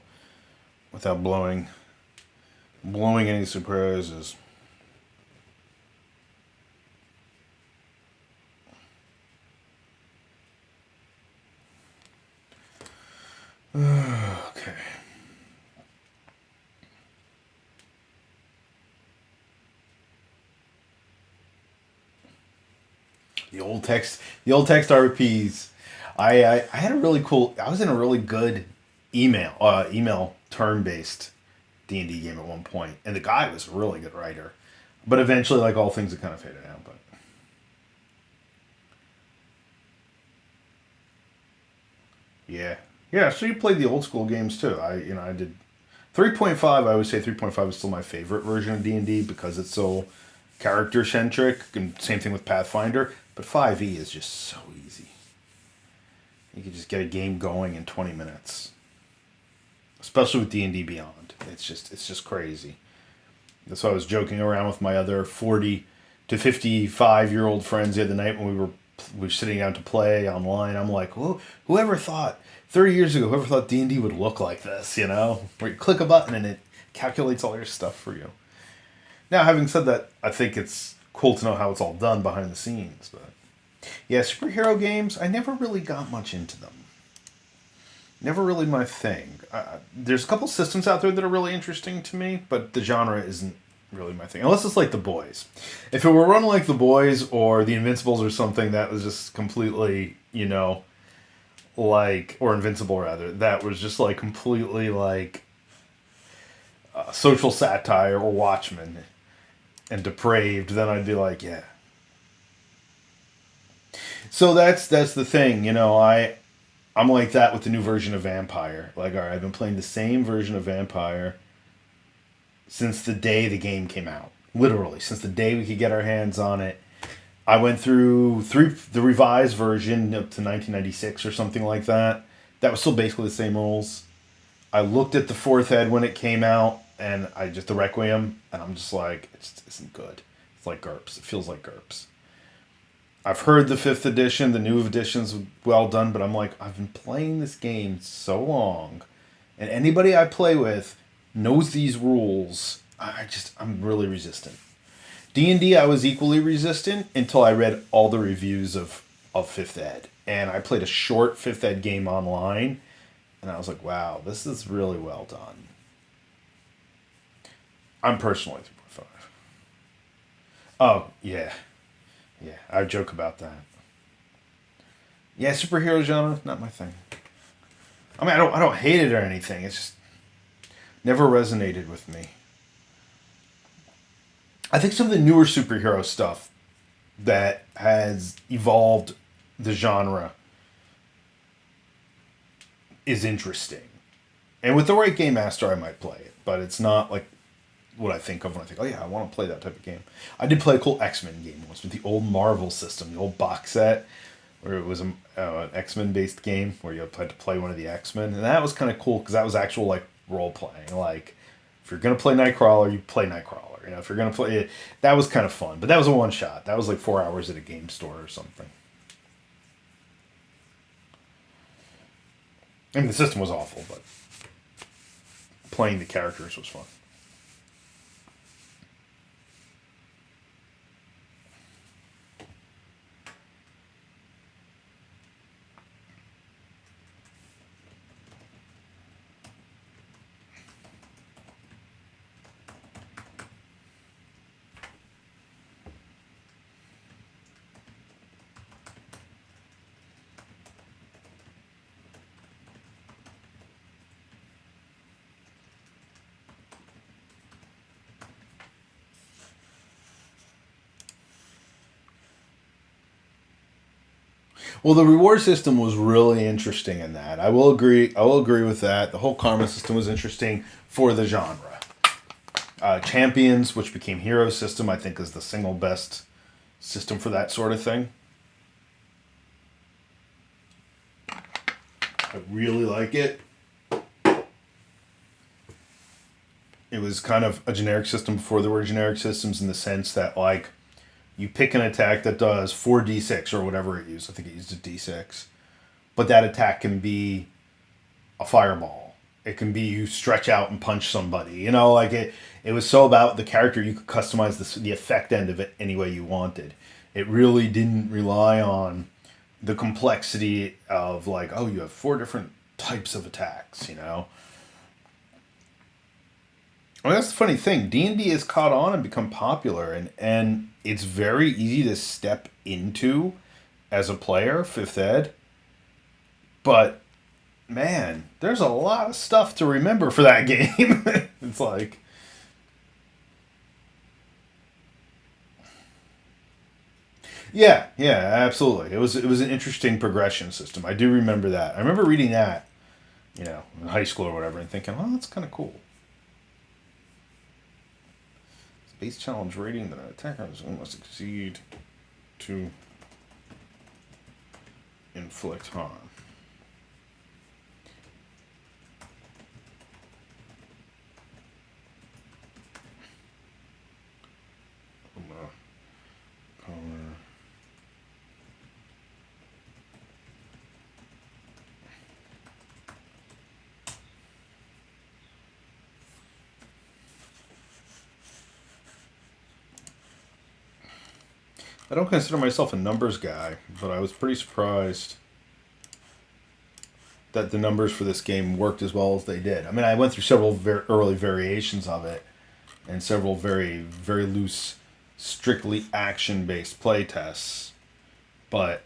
Speaker 1: blowing any surprises? Okay. The old text RPs. I had a really cool. I was in a really good email turn based D&D game at one point, and the guy was a really good writer. But eventually, like all things, it kind of faded out. But yeah, yeah. So you played the old school games too. I did 3.5. I would say 3.5 is still my favorite version of D&D because it's so character centric, and same thing with Pathfinder. But 5e is just so easy. You can just get a game going in 20 minutes, especially with D&D Beyond. It's just crazy. That's why I was joking around with my other 40 to 55-year-old friends the other night when we were sitting down to play online. I'm like, whoever thought 30 years ago, whoever thought D&D would look like this, where you click a button and it calculates all your stuff for you. Now, having said that, I think it's cool to know how it's all done behind the scenes. But yeah, superhero games, I never really got much into them. Never really my thing. There's a couple systems out there that are really interesting to me, but the genre isn't really my thing. Unless it's like The Boys. If it were run like The Boys or The Invincibles or something that was just completely, or Invincible rather, that was just like completely like social satire or Watchmen and depraved, then I'd be like, yeah. So that's the thing, I'm like that with the new version of Vampire. Like, all right, I've been playing the same version of Vampire since the day the game came out. Literally, since the day we could get our hands on it. I went through the revised version up to 1996 or something like that. That was still basically the same rules. I looked at the fourth ed when it came out, and the Requiem, and I'm just like, it just isn't good. It's like GURPS. It feels like GURPS. I've heard the fifth edition, the new edition's well done, but I'm like, I've been playing this game so long, and anybody I play with knows these rules. I'm really resistant. D&D, I was equally resistant until I read all the reviews of fifth ed, and I played a short fifth ed game online, and I was like, wow, this is really well done. I'm personally 3.5. Oh, yeah. Yeah, I joke about that. Yeah, superhero genre, not my thing. I mean, I don't hate it or anything. It's just never resonated with me. I think some of the newer superhero stuff that has evolved the genre is interesting. And with the right game master, I might play it. But it's not like what I think of when I think, oh yeah, I want to play that type of game. I did play a cool X-Men game once with the old Marvel system, the old box set, where it was an X-Men based game where you had to play one of the X-Men. And that was kind of cool because that was actual like role playing. Like, if you're going to play Nightcrawler, you play Nightcrawler. You know, if you're going to play it, that was kind of fun. But that was a one shot. That was like 4 hours at a game store or something. I mean, the system was awful, but playing the characters was fun. Well, the reward system was really interesting in that. I will agree. I will agree with that. The whole karma system was interesting for the genre. Champions, which became Hero system, I think is the single best system for that sort of thing. I really like it. It was kind of a generic system before there were generic systems in the sense that, like, you pick an attack that does 4d6 or whatever it used. I think it used a d6. But that attack can be a fireball. It can be you stretch out and punch somebody. You know, like it was so about the character you could customize the effect end of it any way you wanted. It really didn't rely on the complexity of like, oh, you have 4 different types of attacks, you know? Well, that's the funny thing. D&D has caught on and become popular, and it's very easy to step into as a player, 5th Ed. But, man, there's a lot of stuff to remember for that game. It's like... Yeah, absolutely. It was an interesting progression system. I do remember that. I remember reading that, you know, in high school or whatever, and thinking, oh, that's kind of cool. Base challenge rating that an attacker must succeed to inflict harm. I don't consider myself a numbers guy, but I was pretty surprised that the numbers for this game worked as well as they did. I mean, I went through several early variations of it and several very, very loose, strictly action-based play tests. But,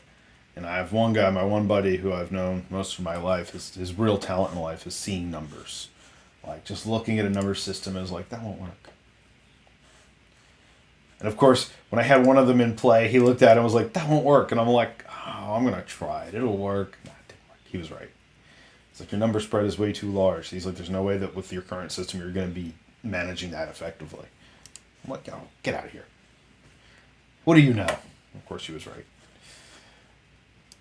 Speaker 1: and I have one guy, my one buddy who I've known most of my life, his real talent in life is seeing numbers. Like, just looking at a number system is like, that won't work. And of course, when I had one of them in play, he looked at it and was like, that won't work. And I'm like, oh, I'm going to try it. It'll work. Nah, it didn't work. He was right. It's like, your number spread is way too large. He's like, there's no way that with your current system you're going to be managing that effectively. I'm like, oh, get out of here. What do you know? Of course he was right.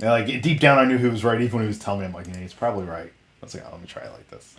Speaker 1: And like, deep down I knew he was right. Even when he was telling me, I'm like, yeah, he's probably right. I was like, oh, let me try it like this.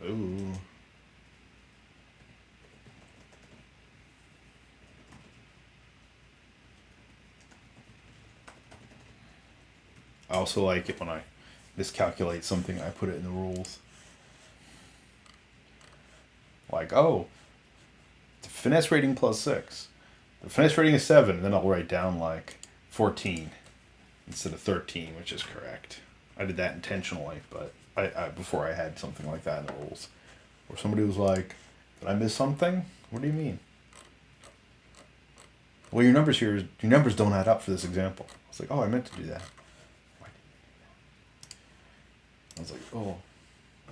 Speaker 1: Ooh. I also like it when I miscalculate something, I put it in the rules. Like, oh, the finesse rating plus 6. The finesse rating is 7, then I'll write down like 14 instead of 13, which is correct. I did that intentionally, but I before I had something like that in the rules. Where somebody was like, did I miss something? What do you mean? Well, your numbers don't add up for this example. I was like, oh, I meant to do that. I was like, oh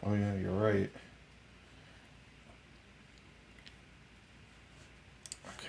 Speaker 1: yeah, you're right. Okay,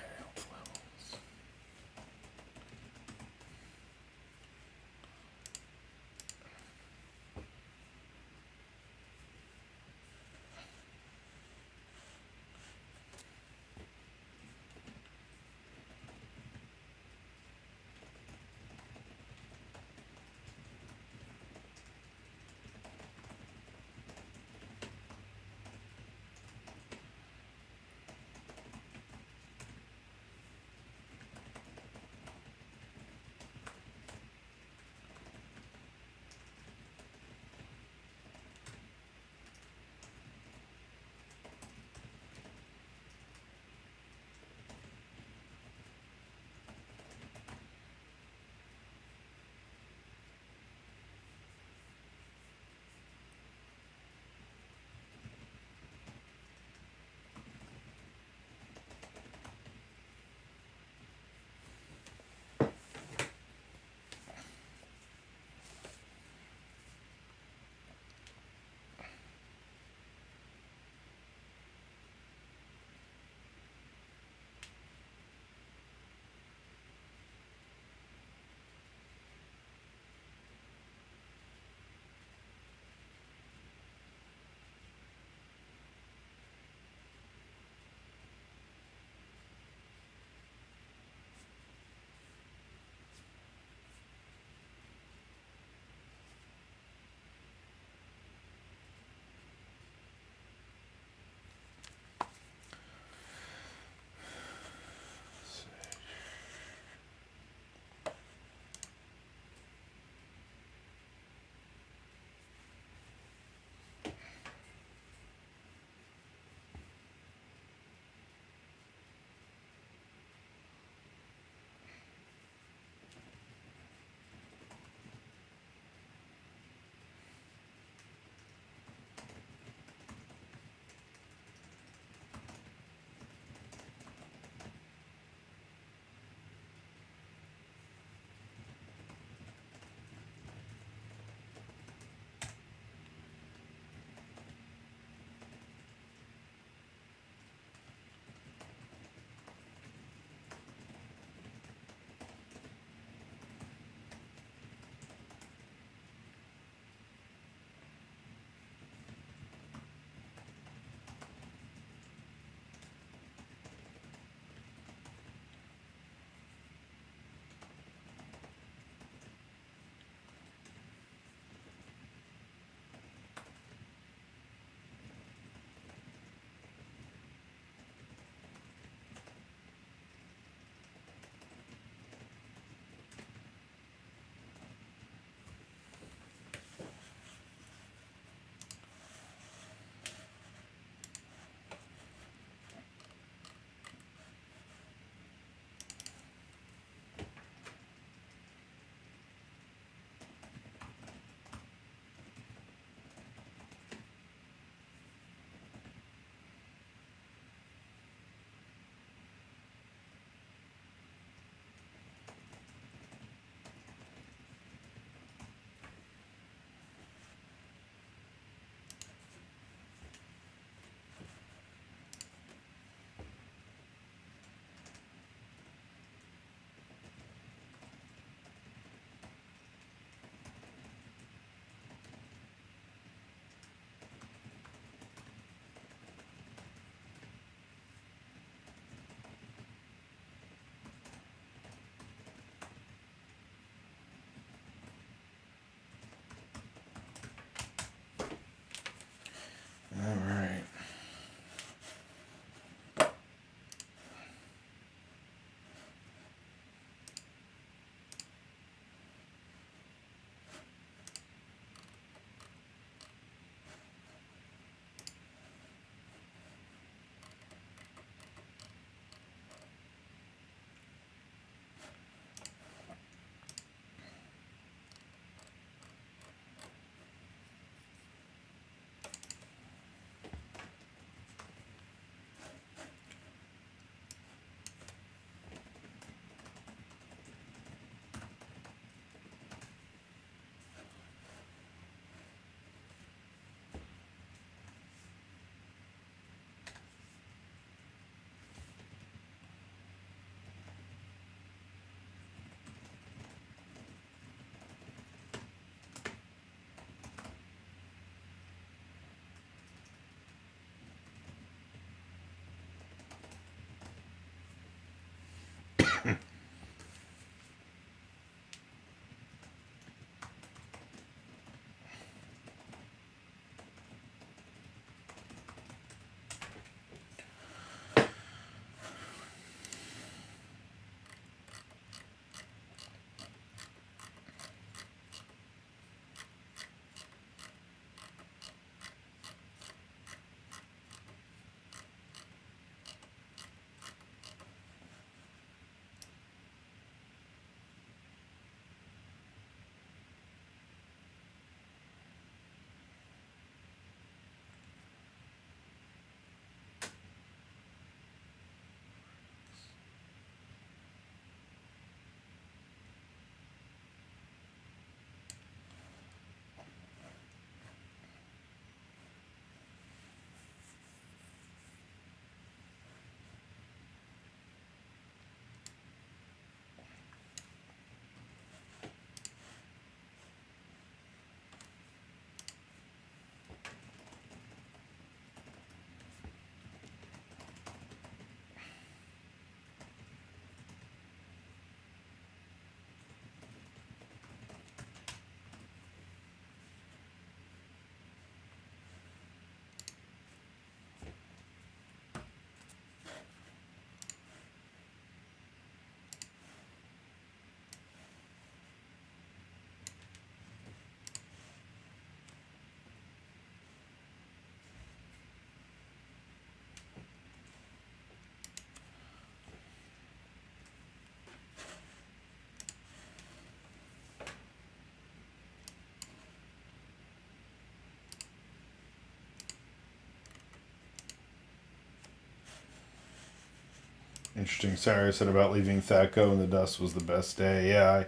Speaker 1: Interesting. Sarah said about leaving Thaco in the dust was the best day. Yeah,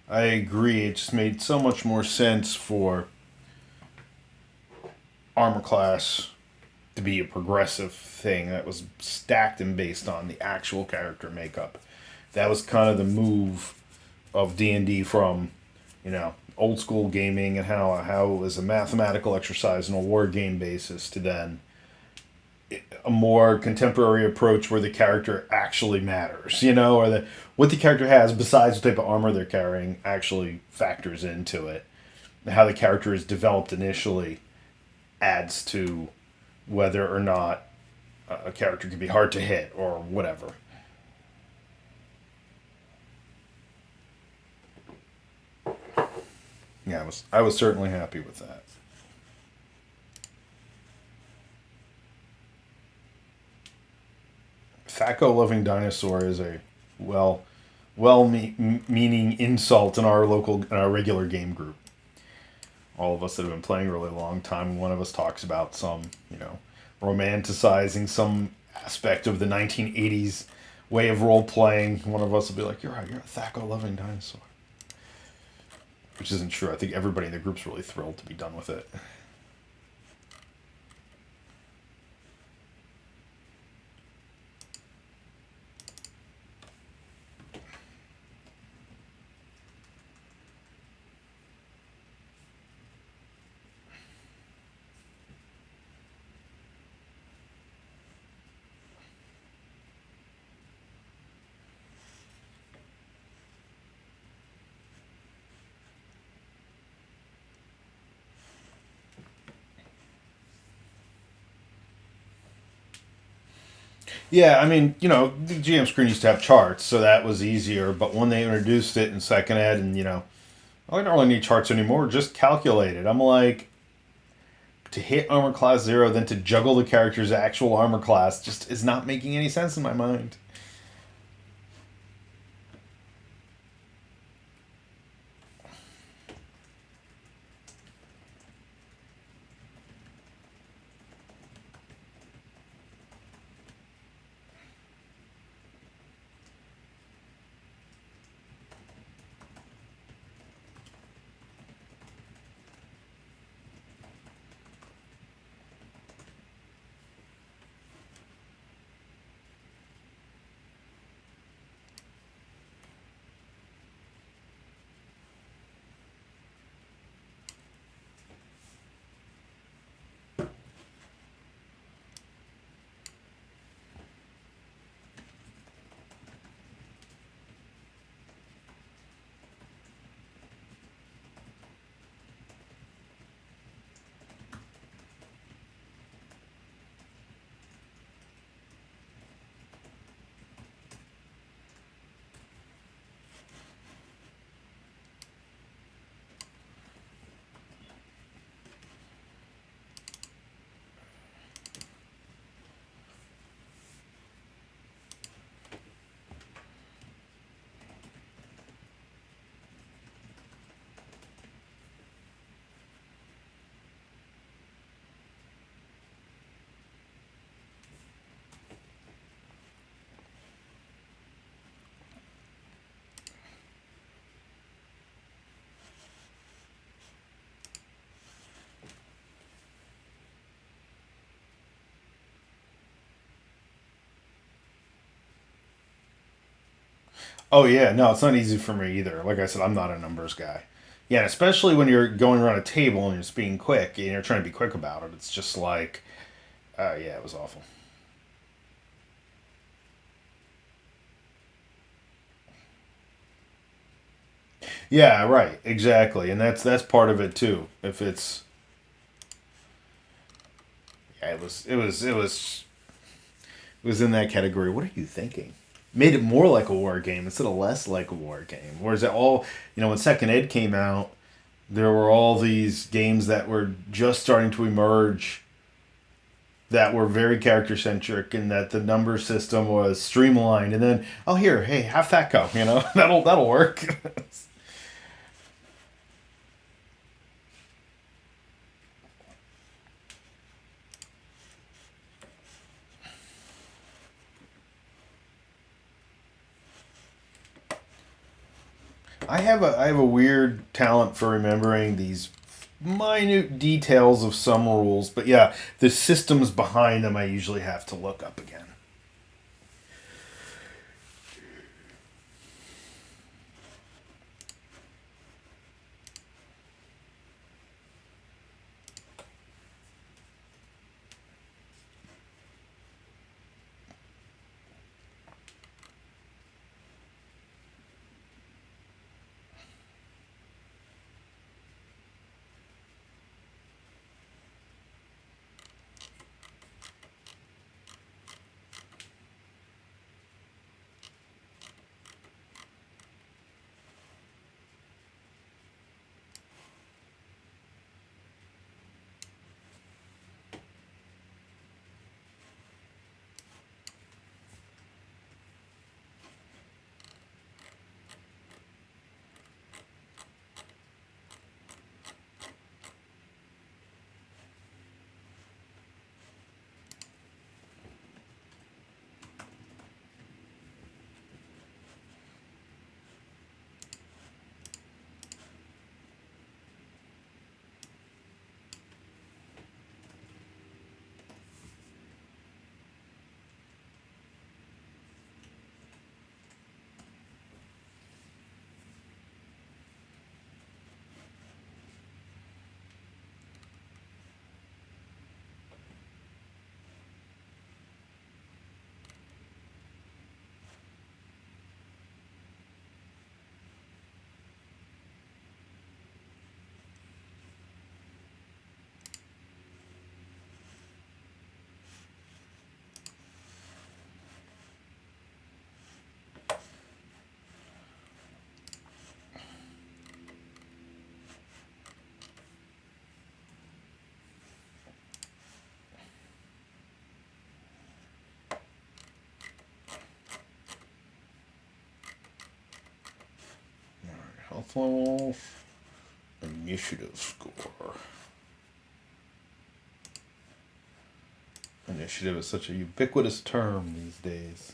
Speaker 1: I agree. It just made so much more sense for armor class to be a progressive thing that was stacked and based on the actual character makeup. That was kind of the move of D&D from, old school gaming and how it was a mathematical exercise and a war game basis to then a more contemporary approach where the character actually matters, or what the character has besides the type of armor they're carrying actually factors into it. How the character is developed initially adds to whether or not a character can be hard to hit or whatever. Yeah, I was certainly happy with that. Thaco loving dinosaur is a well meaning insult in our regular game group. All of us that have been playing a really long time, one of us talks about some, romanticizing some aspect of the 1980s way of role playing. One of us will be like, "You're right, you're a Thaco loving dinosaur," which isn't true. I think everybody in the group's really thrilled to be done with it. Yeah, I mean, the GM screen used to have charts, so that was easier. But when they introduced it in second ed, and I don't really need charts anymore. Just calculate it. I'm like, to hit armor class 0, then to juggle the character's actual armor class just is not making any sense in my mind. Oh yeah, no, it's not easy for me either. Like I said, I'm not a numbers guy. Yeah, and especially when you're going around a table and you're just being quick and you're trying to be quick about it. It's just like, yeah, it was awful. Yeah, right, exactly, and that's part of it too. If it's, yeah, it was in that category. What are you thinking? Made it more like a war game instead of less like a war game. Whereas it all, when Second Ed came out, there were all these games that were just starting to emerge that were very character centric and that the number system was streamlined. And then, oh here, hey, have that go. That'll work. I have a weird talent for remembering these minute details of some rules, but yeah, the systems behind them I usually have to look up again. Health levels, initiative score. Initiative is such a ubiquitous term these days.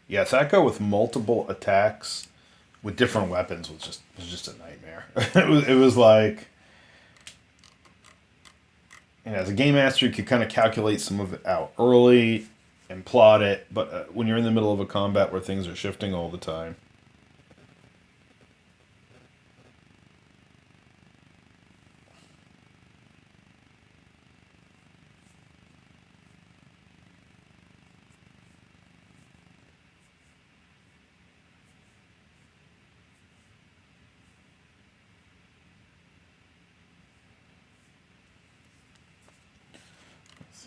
Speaker 1: Yeah, Thaco with multiple attacks with different weapons was just a nightmare. it was like, as a game master, you could kind of calculate some of it out early and plot it, but when you're in the middle of a combat where things are shifting all the time.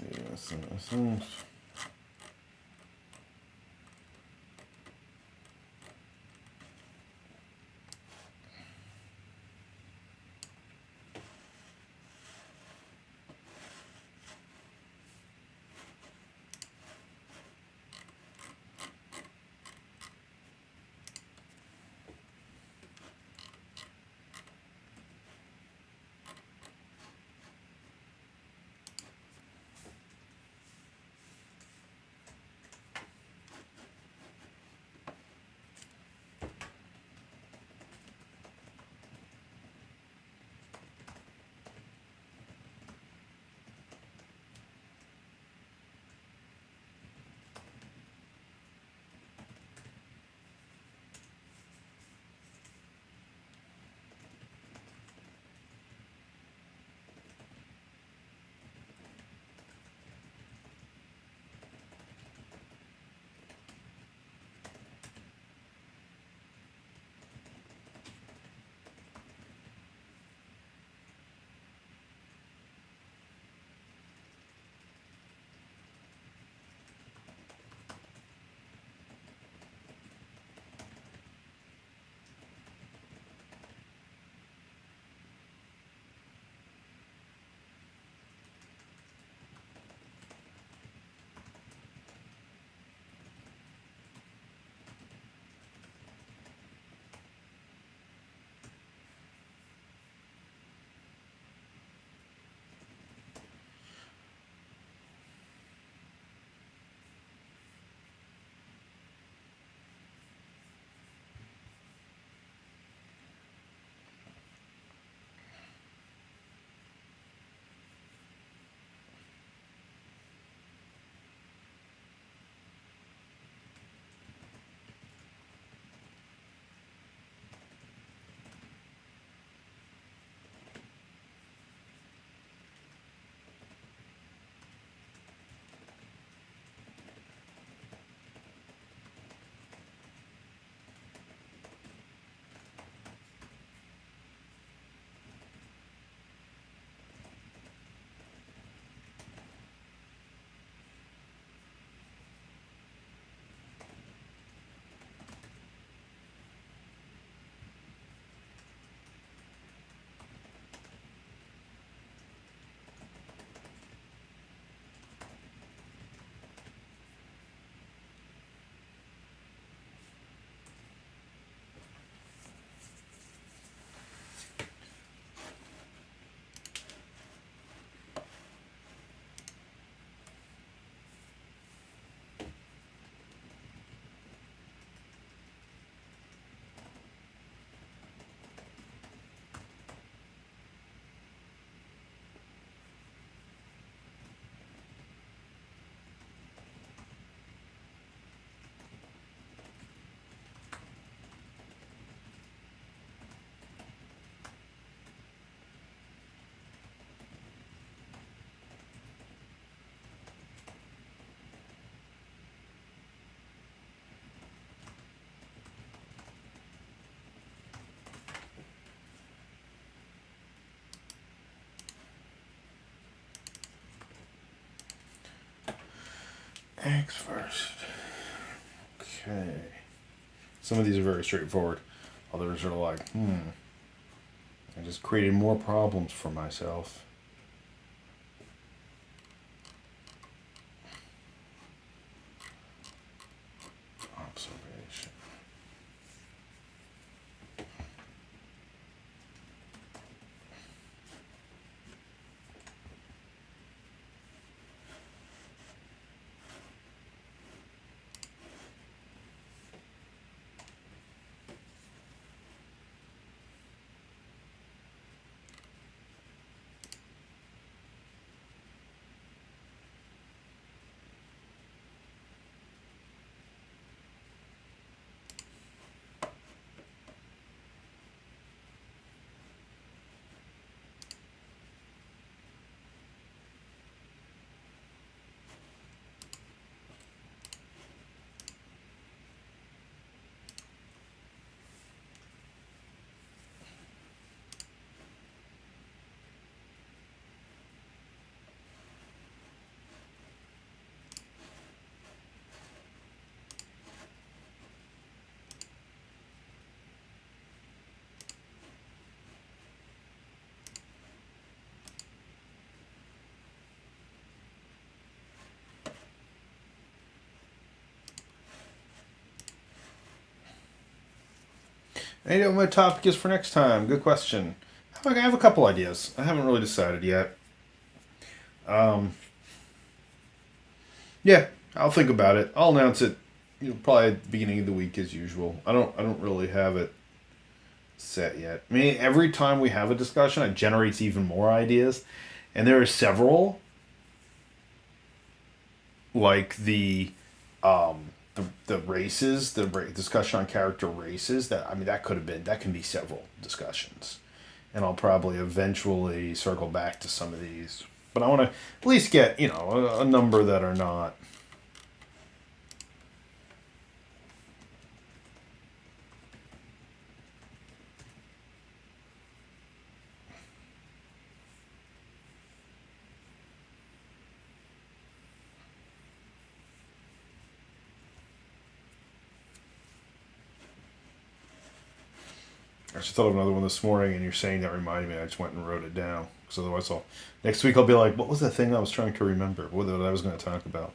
Speaker 1: Let's see, Eggs first. Okay. Some of these are very straightforward. Others are like, I just created more problems for myself. Observation. And you know what my topic is for next time? Good question. I have a couple ideas. I haven't really decided yet. Um, yeah, I'll think about it. I'll announce it. Probably at the beginning of the week as usual. I don't really have it set yet. I mean, every time we have a discussion, it generates even more ideas, and there are several, like the races, discussion on character races. That can be several discussions, and I'll probably eventually circle back to some of these. But I want to at least get a number that are not. I just thought of another one this morning, and you're saying that reminded me. I just went and wrote it down. Because otherwise, next week I'll be like, "What was the thing I was trying to remember? What I was going to talk about?"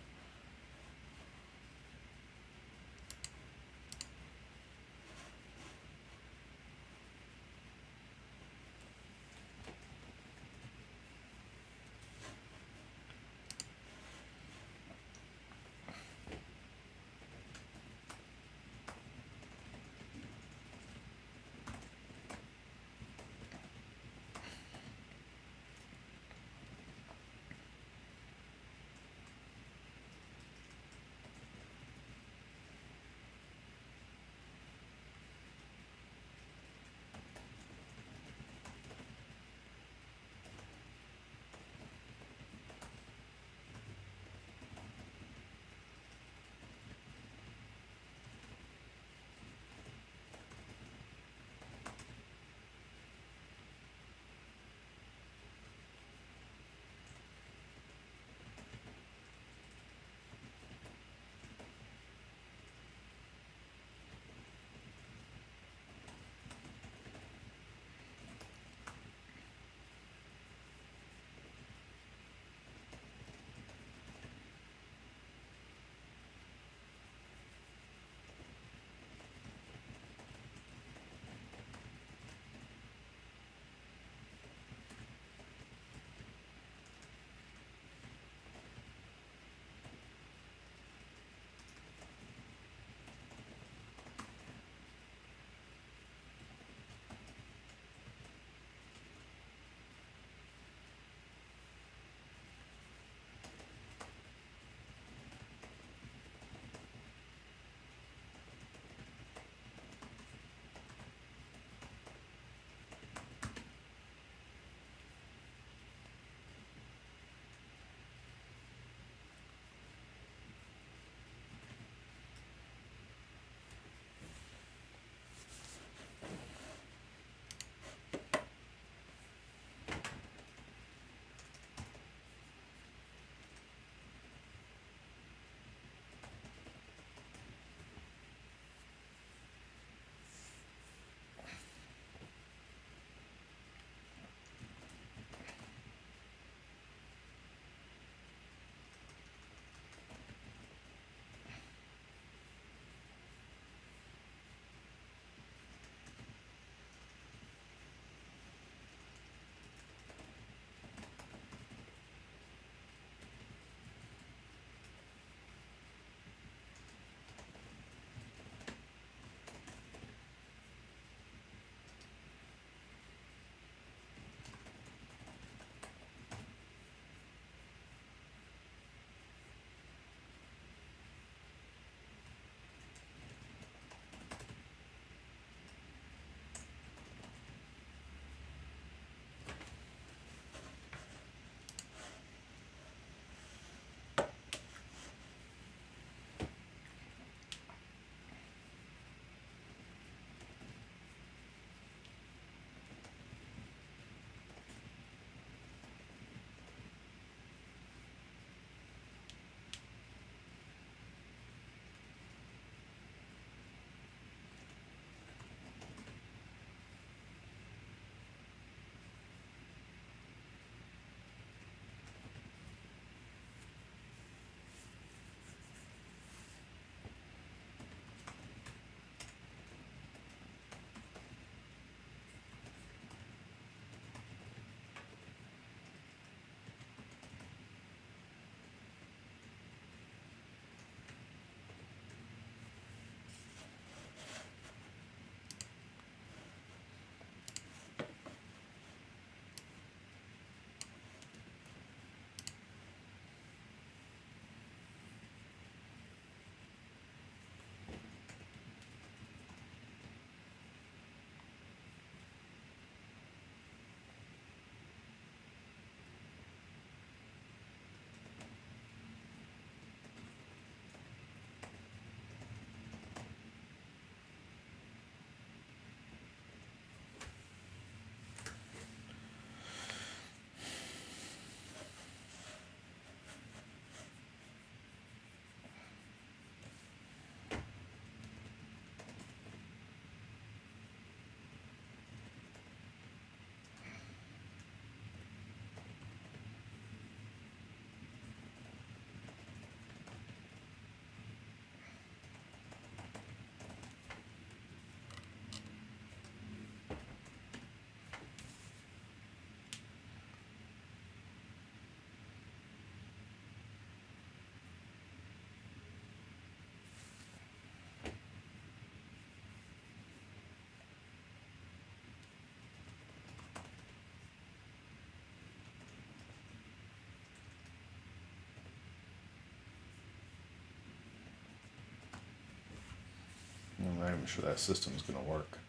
Speaker 1: I'm not even sure that system's going to work.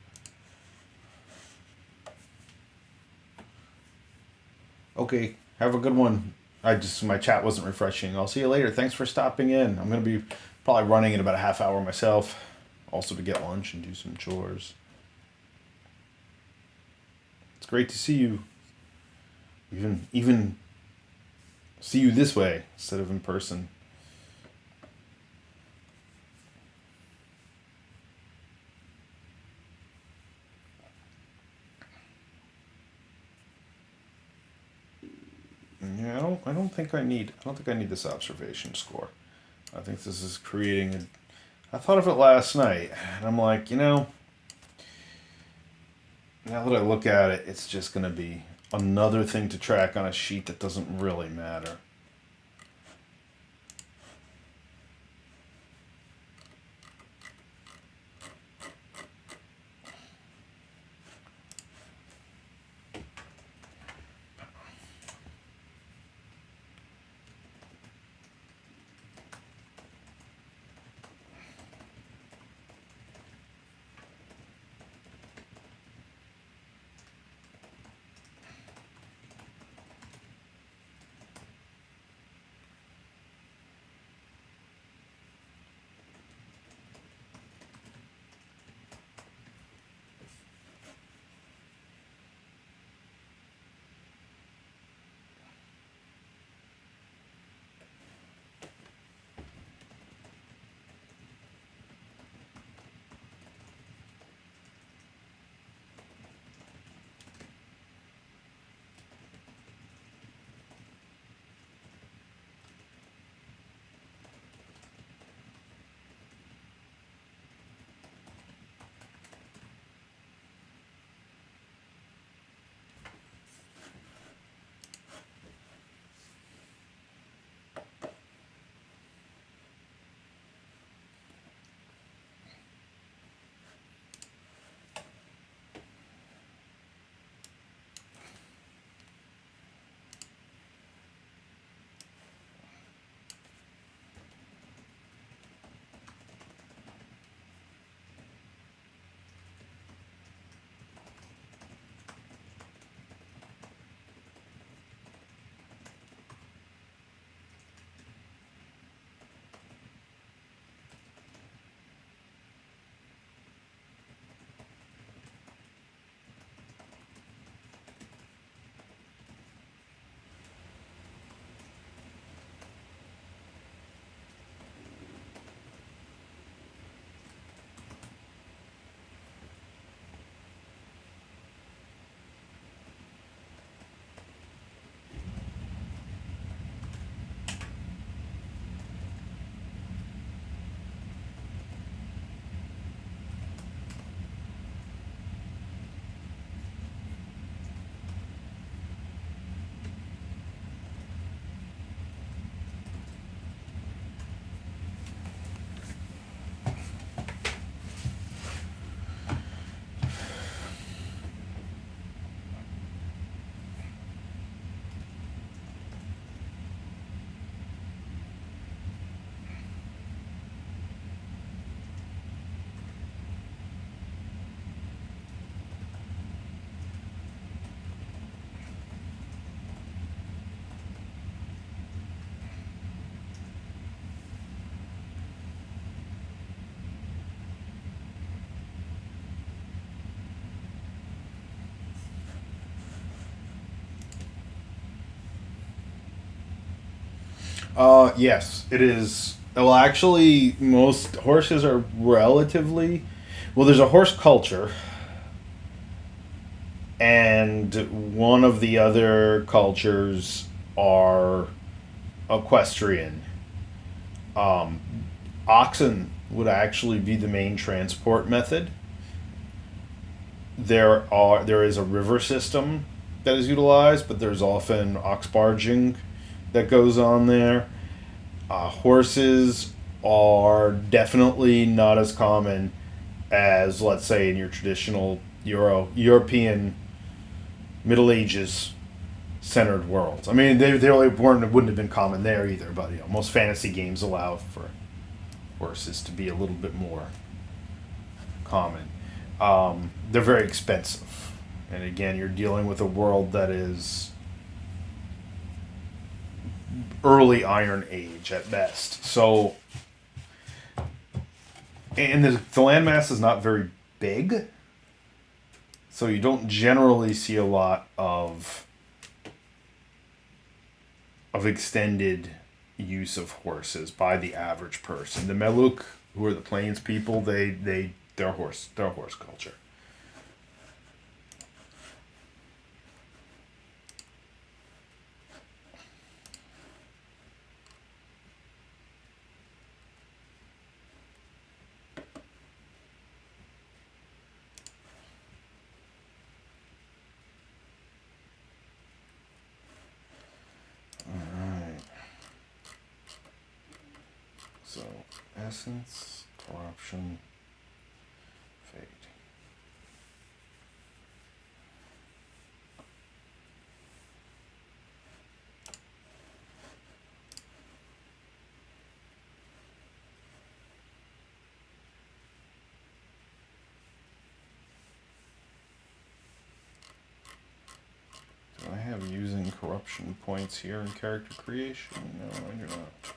Speaker 1: Okay, have a good one. My chat wasn't refreshing. I'll see you later. Thanks for stopping in. I'm going to be probably running in about a half hour myself, also to get lunch and do some chores. It's great to see you. Even see you this way instead of in person. Yeah, I don't think I need this observation score. I think this is creating I thought of it last night, and I'm like, now that I look at it, it's just going to be another thing to track on a sheet that doesn't really matter. Yes, it is. Well, actually, most horses are relatively. Well, there's a horse culture, and one of the other cultures are equestrian. Um, Oxen would actually be the main transport method. There is a river system that is utilized, but there's often ox barging that goes on there. Horses are definitely not as common as, let's say, in your traditional European Middle Ages centered worlds. I mean, they really wouldn't have been common there either. But most fantasy games allow for horses to be a little bit more common. They're very expensive. And again, you're dealing with a world that is early Iron Age at best. So, and the landmass is not very big. So you don't generally see a lot of extended use of horses by the average person. The Meluk, who are the plains people, they're a horse culture. So, essence, corruption, fate. Do I have using corruption points here in character creation? No, I do not.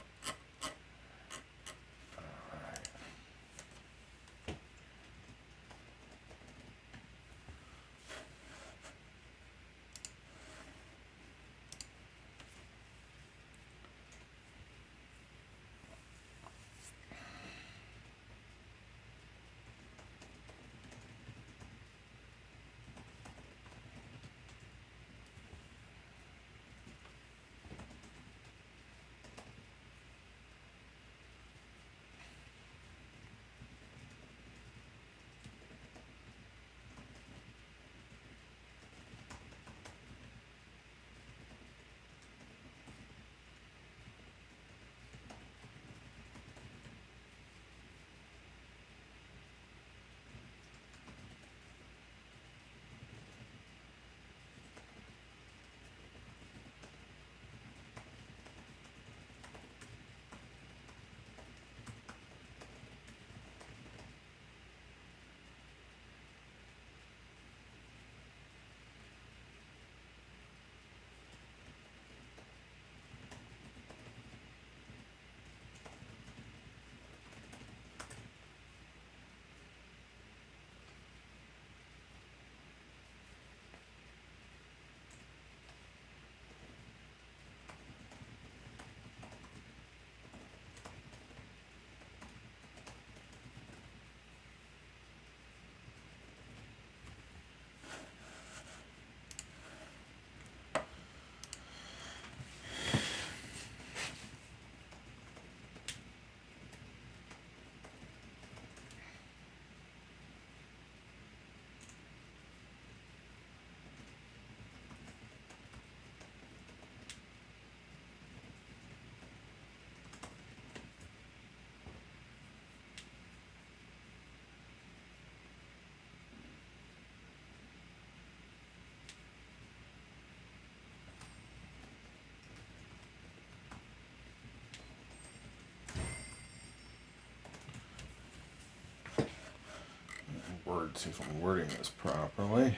Speaker 1: See if I'm wording this properly.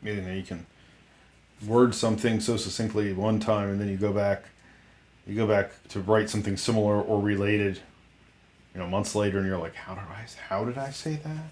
Speaker 1: You can word something so succinctly one time, and then you go back to write something similar or related months later, and you're like, how did I say that?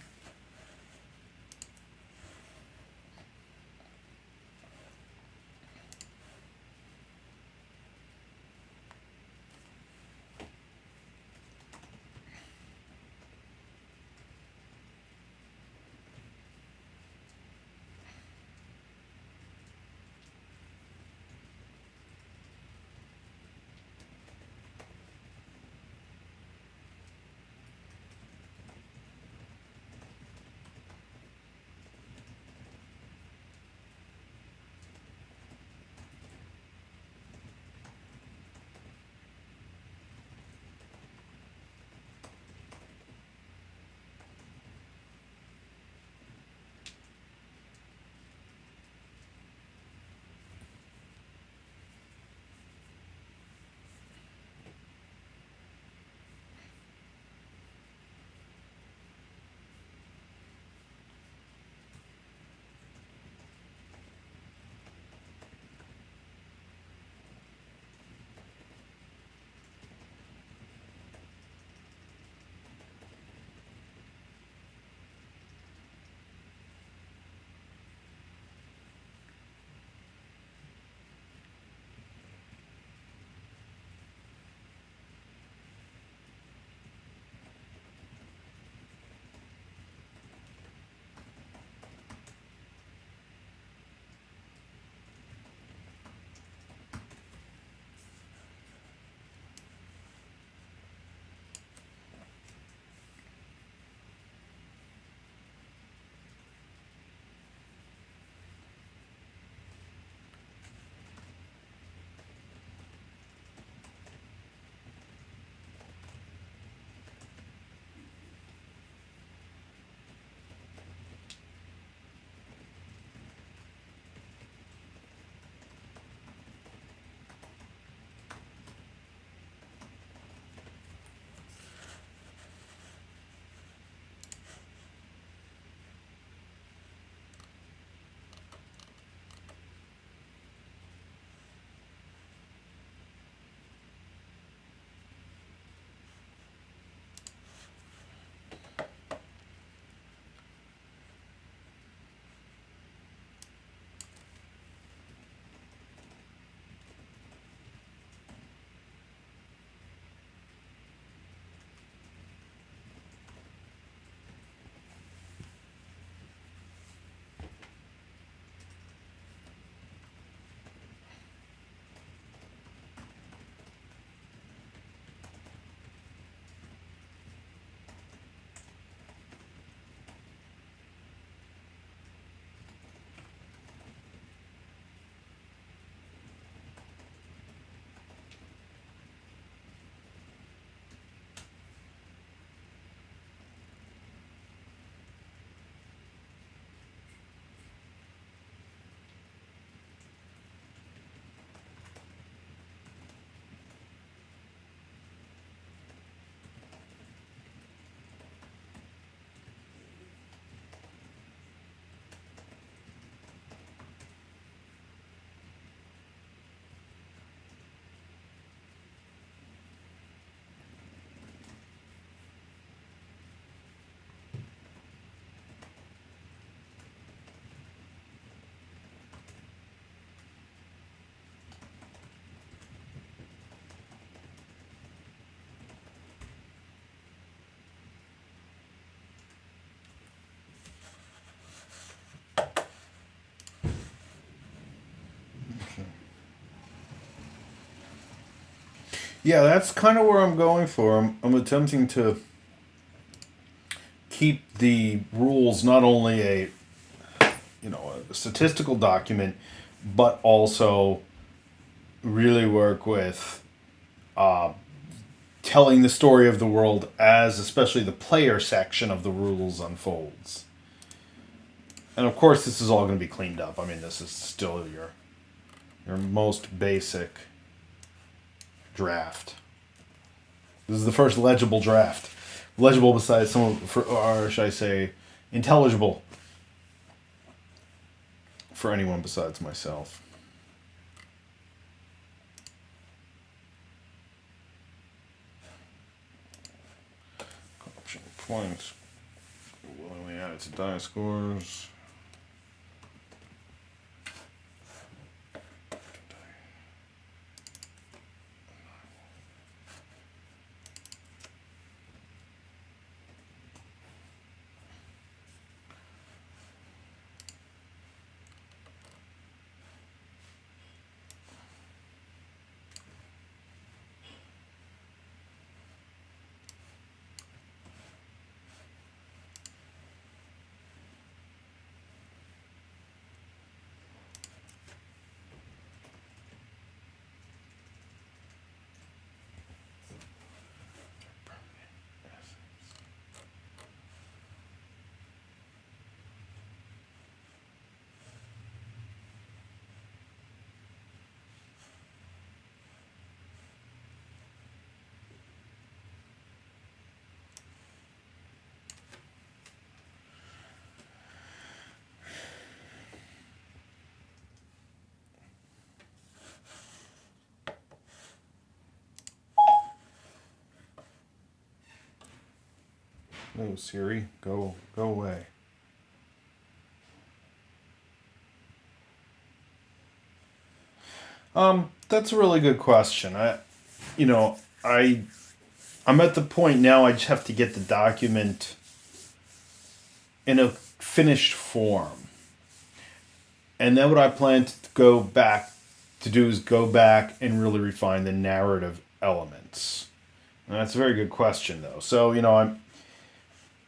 Speaker 1: Yeah, that's kind of where I'm going for. I'm attempting to keep the rules not only a statistical document, but also really work with telling the story of the world as especially the player section of the rules unfolds. And of course, this is all going to be cleaned up. I mean, this is still your most basic draft. This is the first legible draft. Legible besides some of, or should I say, intelligible for anyone besides myself. points willingly added to die scores. No, Siri, go away. That's a really good question. I'm at the point now I just have to get the document in a finished form. And then what I plan to go back to do is go back and really refine the narrative elements. And that's a very good question though. So,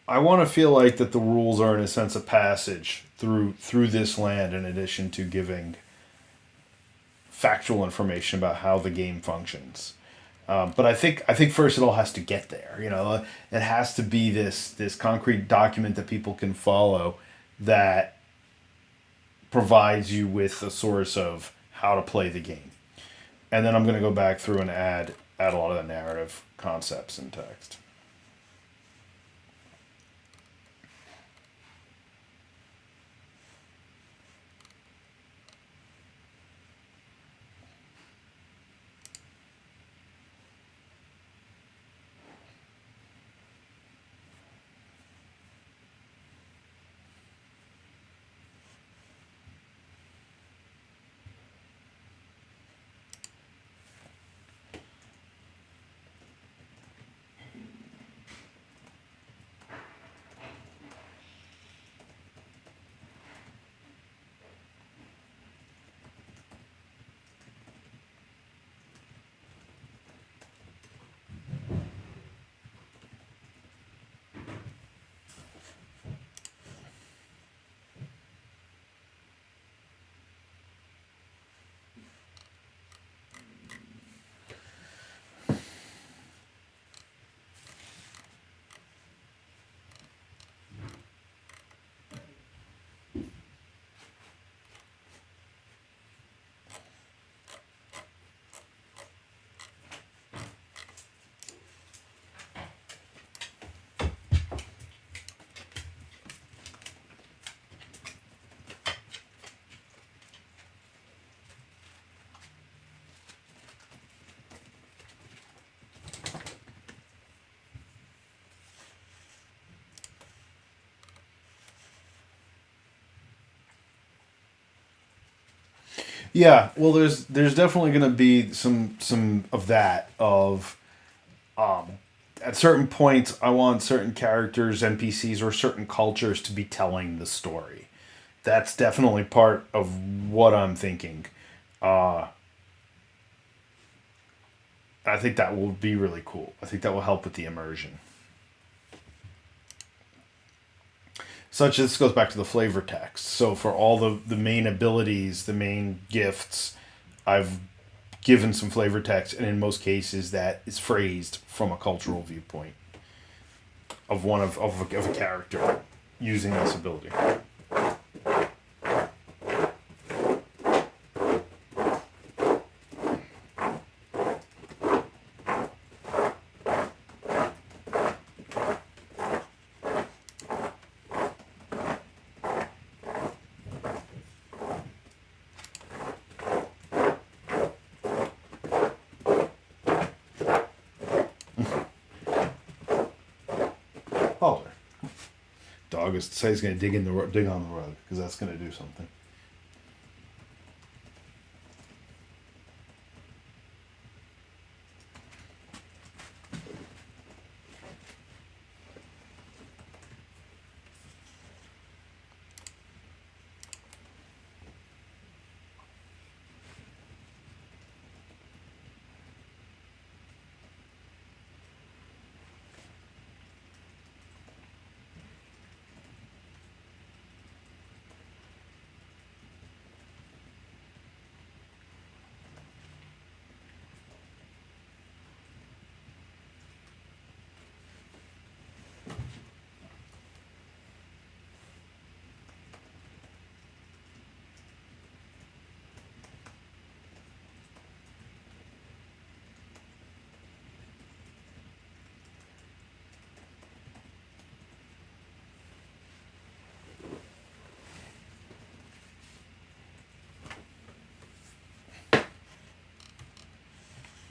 Speaker 1: I want to feel like that the rules are in a sense of passage through this land in addition to giving factual information about how the game functions. But I think first it all has to get there. It has to be this concrete document that people can follow that provides you with a source of how to play the game. And then I'm going to go back through and add a lot of the narrative concepts in text. Yeah, well, there's definitely going to be some of that of at certain points I want certain characters, NPCs, or certain cultures to be telling the story. That's definitely part of what I'm thinking. Uh, I think that will be really cool. I think that will help with the immersion. Such as this goes back to the flavor text. So for all the main abilities, the main gifts, I've given some flavor text, and in most cases that is phrased from a cultural viewpoint of of a character using this ability. Oh, Dog is say he's gonna dig on the rug because that's gonna do something.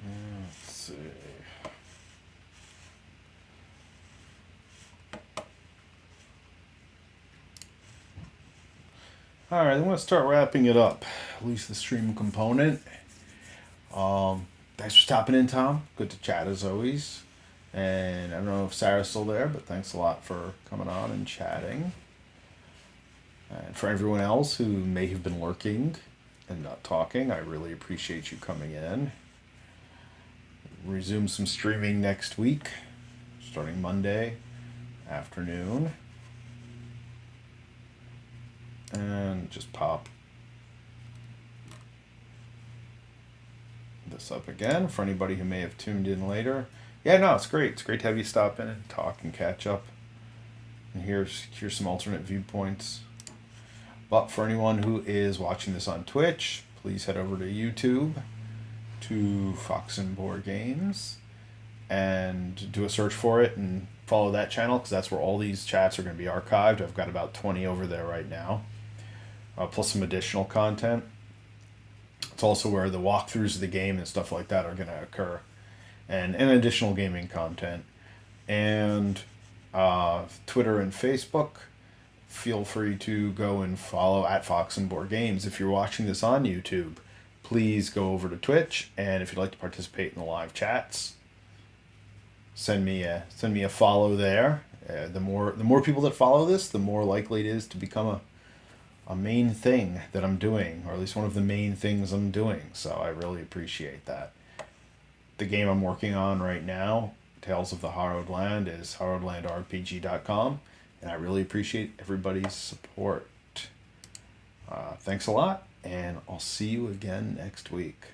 Speaker 1: Let's see. All right, I'm going to start wrapping it up. At least the stream component. Thanks for stopping in, Tom. Good to chat as always. And I don't know if Sarah's still there, but thanks a lot for coming on and chatting. And for everyone else who may have been lurking and not talking, I really appreciate you coming in. Resume some streaming next week, starting Monday afternoon. And just pop this up again for anybody who may have tuned in later. Yeah, no, it's great. It's great to have you stop in and talk and catch up. And here's some alternate viewpoints. But for anyone who is watching this on Twitch, please head over to YouTube to Fox and Board Games and do a search for it and follow that channel because that's where all these chats are going to be archived. I've got about 20 over there right now, plus some additional content. It's also where the walkthroughs of the game and stuff like that are going to occur, and additional gaming content. And Twitter and Facebook, feel free to go and follow at Fox and Board Games. If you're watching this on YouTube, please go over to Twitch, and if you'd like to participate in the live chats, send me a follow there. The more people that follow this, the more likely it is to become a main thing that I'm doing, or at least one of the main things I'm doing. So I really appreciate that. The game I'm working on right now, Tales of the Harrowed Land, is harrowedlandrpg.com, and I really appreciate everybody's support. Thanks a lot, and I'll see you again next week.